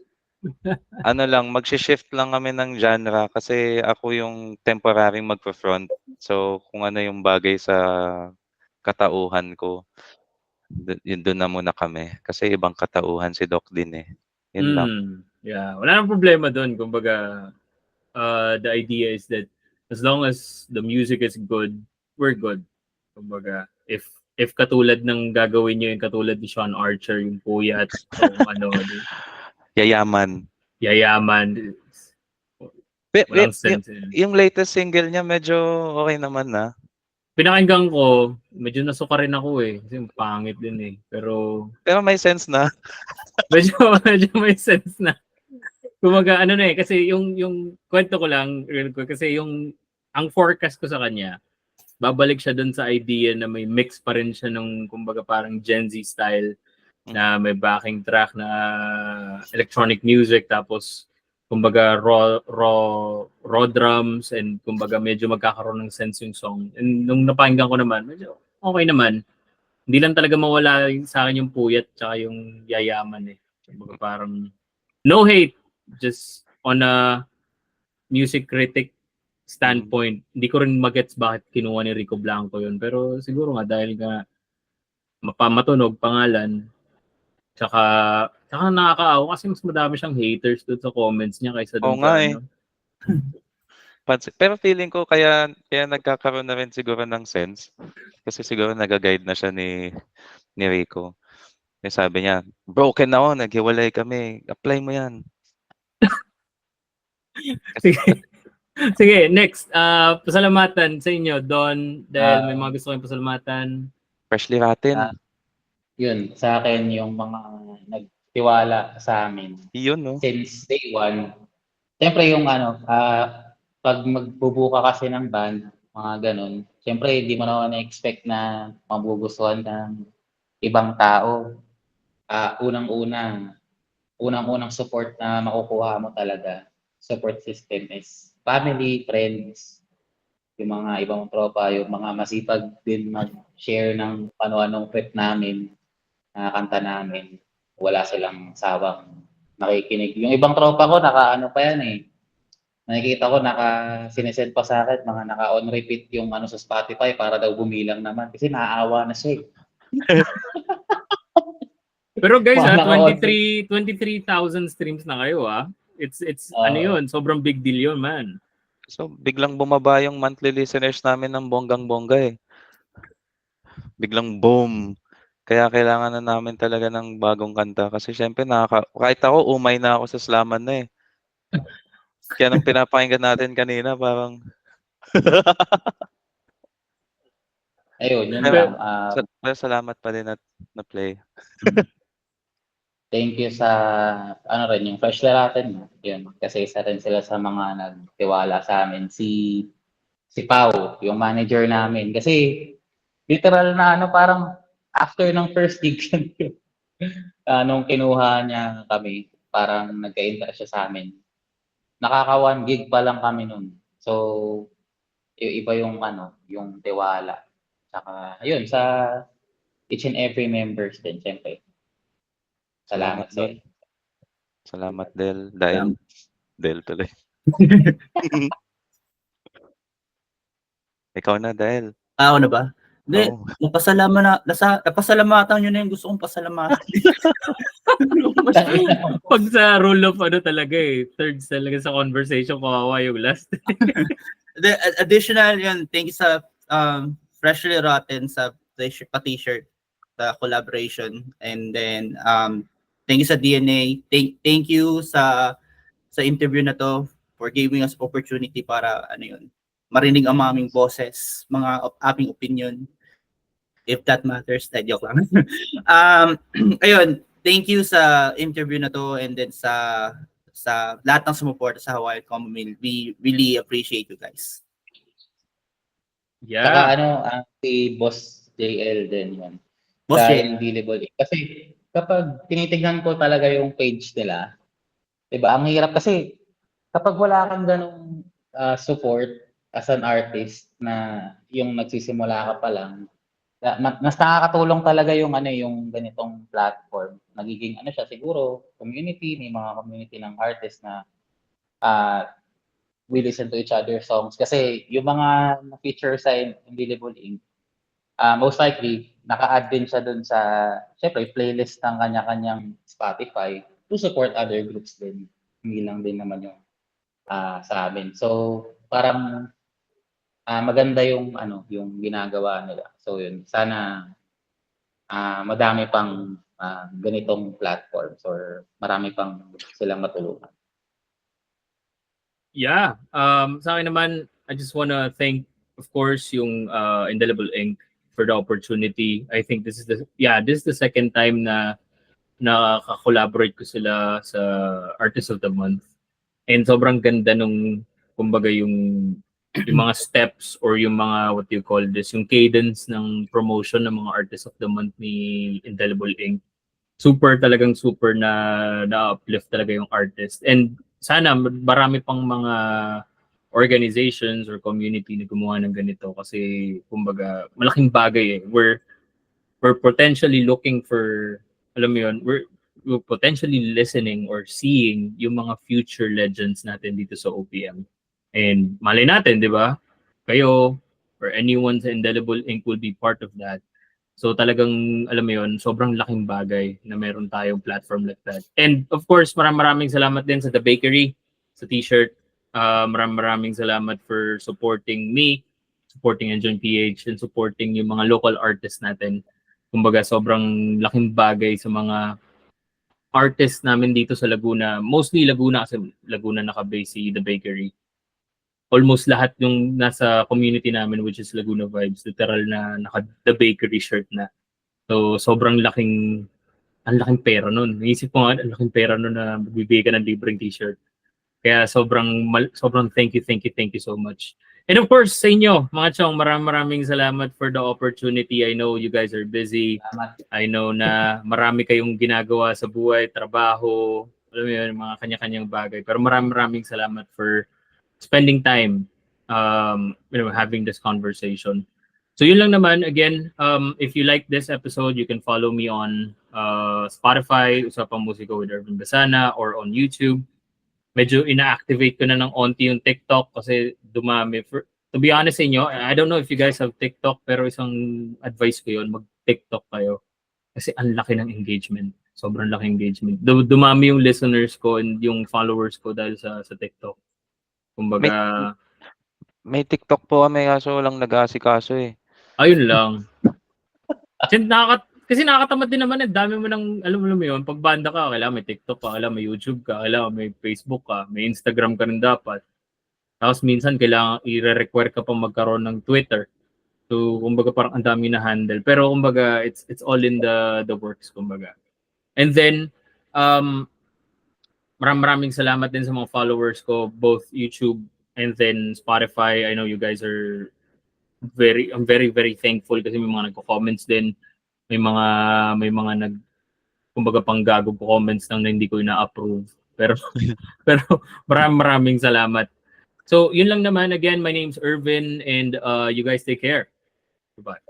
Ano lang, magshi-shift lang kami ng genre kasi ako yung temporary magpo-front. So, kung ano yung bagay sa katauhan ko, yun dun na muna kami. Kasi ibang katauhan si Doc din eh. Yun lang. Yeah, wala nang problema doon. Kumbaga, the idea is that as long as the music is good, we're good. Kumbaga, if katulad ng gagawin niyo yung katulad ni Sean Archer, yung puyat o ano, Yayaman. yayaman, walang sense. Yung latest single niya medyo okay naman na. Pinakinggan ko, medyo nasuka rin ako eh. Kasi pangit din eh. Pero Pero may sense na. medyo may sense na. Kumaga ano na eh, kasi yung kwento ko lang, real quick, kasi ang forecast ko sa kanya, babalik siya dun sa idea na may mix pa rin siya nung kumbaga parang Gen Z style na may backing track na electronic music tapos kumbaga raw drums and kumbaga medyo magkakaroon ng sense yung song. And nung napakinggan ko naman, medyo okay naman. Hindi lang talaga mawala sa akin yung puyat tsaka yung yayaman eh. Kumbaga parang no hate, just on a music critic standpoint. Hindi ko rin magets bakit kinuha ni Rico Blanco yun. Pero siguro nga dahil nga matunog pangalan, tsaka nakakaawa kasi mas madami siyang haters doon sa comments niya kaysa Oo doon nga sa eh. ano. Pero feeling ko kaya nagkakaroon na rin siguro ng sense. Kasi siguro nag-guide na siya ni Rico. Yung sabi niya, broken na ako, naghiwalay kami. Apply mo yan. Sige. Sige, next. Pasalamatan sa inyo, Don, dahil may mga gusto kayong pasalamatan. Freshly rotten. Yun, sa akin yung mga nagtiwala sa amin Yun, no? since day one. Siyempre yung pag magbubuka kasi ng band, mga ganun, siyempre hindi mo naman na-expect na magugustuhan ng ibang tao. Unang-unang support na makukuha mo talaga, support system is family, friends, yung mga ibang tropa, yung mga masipag din mag-share ng ano-anong trip namin, kanta namin. Wala silang sawang nakikinig. Yung ibang tropa ko, naka-ano pa yan eh. Nakikita ko, sinesend pa sa akin, mga naka-on repeat yung ano sa Spotify para daw bumilang naman. Kasi naaawa na siya eh. Pero guys, Wala 23,000 streams na kayo It's ano yun, sobrang big deal yun, man. So, biglang bumaba yung monthly listeners namin ng bonggang-bongga eh. Biglang boom. Kaya kailangan na namin talaga ng bagong kanta. Kasi syempre, kahit ako, umay na ako sa slaman na eh. Kaya nung pinapakinggan natin kanina, parang... Ayun, yun lang. Pero salamat pa din at na-play. Thank you sa yung Fresh Laraten. Yun, kasi isa rin sila sa mga nagtiwala sa amin. Si Pau, yung manager namin. Kasi literal na parang after ng first gig nung kinuha niya kami, parang nagka-interest siya sa amin. Nakaka 1 gig pa lang kami nun. So, iba yung yung tiwala. Saka, ayun, sa each and every members din, syempre. Salamat sa inyo. Salamat, Del. Dahil, Del tuloy. Ikaw na, Del. Ako na ba? Hindi, Oo. napasalamatan nyo na yung gusto kong pasalamatan. Pag sa rule of talaga eh, thirds talaga sa conversation, kawawa yung last. Additional yun, thank you sa Freshly Rotten sa t-shirt, sa collaboration. And then, thank you sa DNA. Thank you sa interview na to for giving us opportunity para marinig ang aming boses, mga aming opinion. If that matters, joke lang. Ayun, thank you sa interview na to and then sa lahat ng sumuporta sa Hawaiian Common Meal. We really appreciate you guys. Yeah. Saka si Boss JL din yun. Boss sa JL. Indelible. Kasi kapag tinitignan ko talaga yung page nila, diba, ang hirap kasi kapag wala kang ganong support as an artist na yung nagsisimula ka pa lang, Mas nakakatulong talaga yung yung ganitong platform. Nagiging siya siguro community, may mga community ng artist na we listen to each other's songs kasi yung mga na-feature sa Indelible Ink, most likely naka-add din siya dun sa syempre playlist ng kanya-kanyang Spotify to support other groups din. Hindi lang din naman yung sa amin. So parang maganda yung yung ginagawa nila. So yun, sana madami pang ganitong platforms or marami pang silang matulungan. Yeah. Sa akin naman, I just wanna thank, of course, yung Indelible Ink for the opportunity. I think this is the second time na nakaka-collaborate ko sila sa Artist of the Month. And sobrang ganda nung, kumbaga, yung mga steps or yung mga, what do you call this, yung cadence ng promotion ng mga Artist of the Month ni Indelible Ink. Talagang super na-uplift talaga yung artist. And sana marami pang mga organizations or community na gumawa ng ganito kasi kumbaga malaking bagay eh. We're potentially looking for, alam mo yun, we're potentially listening or seeing yung mga future legends natin dito sa OPM. And malay natin, di ba? Kayo or anyone sa Indelible Ink will be part of that. So talagang, alam mo yun, sobrang laking bagay na meron tayong platform like that. And of course, maraming salamat din sa The Bakery, sa t-shirt. Maraming salamat for supporting me, supporting Enjoy PH, and supporting yung mga local artists natin. Kumbaga, sobrang laking bagay sa mga artists namin dito sa Laguna. Mostly Laguna kasi Laguna nakabase si The Bakery. Almost lahat yung nasa community namin, which is Laguna Vibes, literal na naka The Bakery shirt na. So sobrang laking pera nun. Naisip ko nga, ang laking pera nun na magbibigay ka ng libreng t-shirt. Kaya sobrang thank you so much. And of course, sa inyo, mga chong, maraming salamat for the opportunity. I know you guys are busy. Salamat. I know na marami kayong ginagawa sa buhay, trabaho, alam mo yun, mga kanya-kanyang bagay. Pero maraming salamat for spending time having this conversation. So yun lang naman. Again, if you like this episode, you can follow me on Spotify, Usapang Musiko with Ervin Basana, or on YouTube. Medyo ina-activate ko na ng onti yung TikTok kasi dumami. To be honest sa inyo, I don't know if you guys have TikTok, pero isang advice ko yun, mag-TikTok kayo. Kasi ang laki ng engagement. Sobrang laki engagement. Dumami yung listeners ko and yung followers ko dahil sa TikTok. Kumbaga, May TikTok po kami kaso walang nag-aasikaso eh. ayun lang. Kasi nakakatamad din naman eh. Dami mo nang, alam mo yun, pag banda ka, kailangan may TikTok ka, kailangan may YouTube ka, kailangan may Facebook ka, may Instagram ka rin dapat. Tapos minsan kailangan i-require ka pa magkaroon ng Twitter. So, kumbaga parang ang dami na handle. Pero kumbaga, it's all in the works, kumbaga. And then, maraming salamat din sa mga followers ko, both YouTube and then Spotify. I know you guys are I'm very, very thankful kasi may mga nagko-comments din. May mga kumbaga panggagong comments lang na hindi ko ina-approve. Pero maraming salamat. So, yun lang naman. Again, my name's Ervin and you guys take care. Goodbye.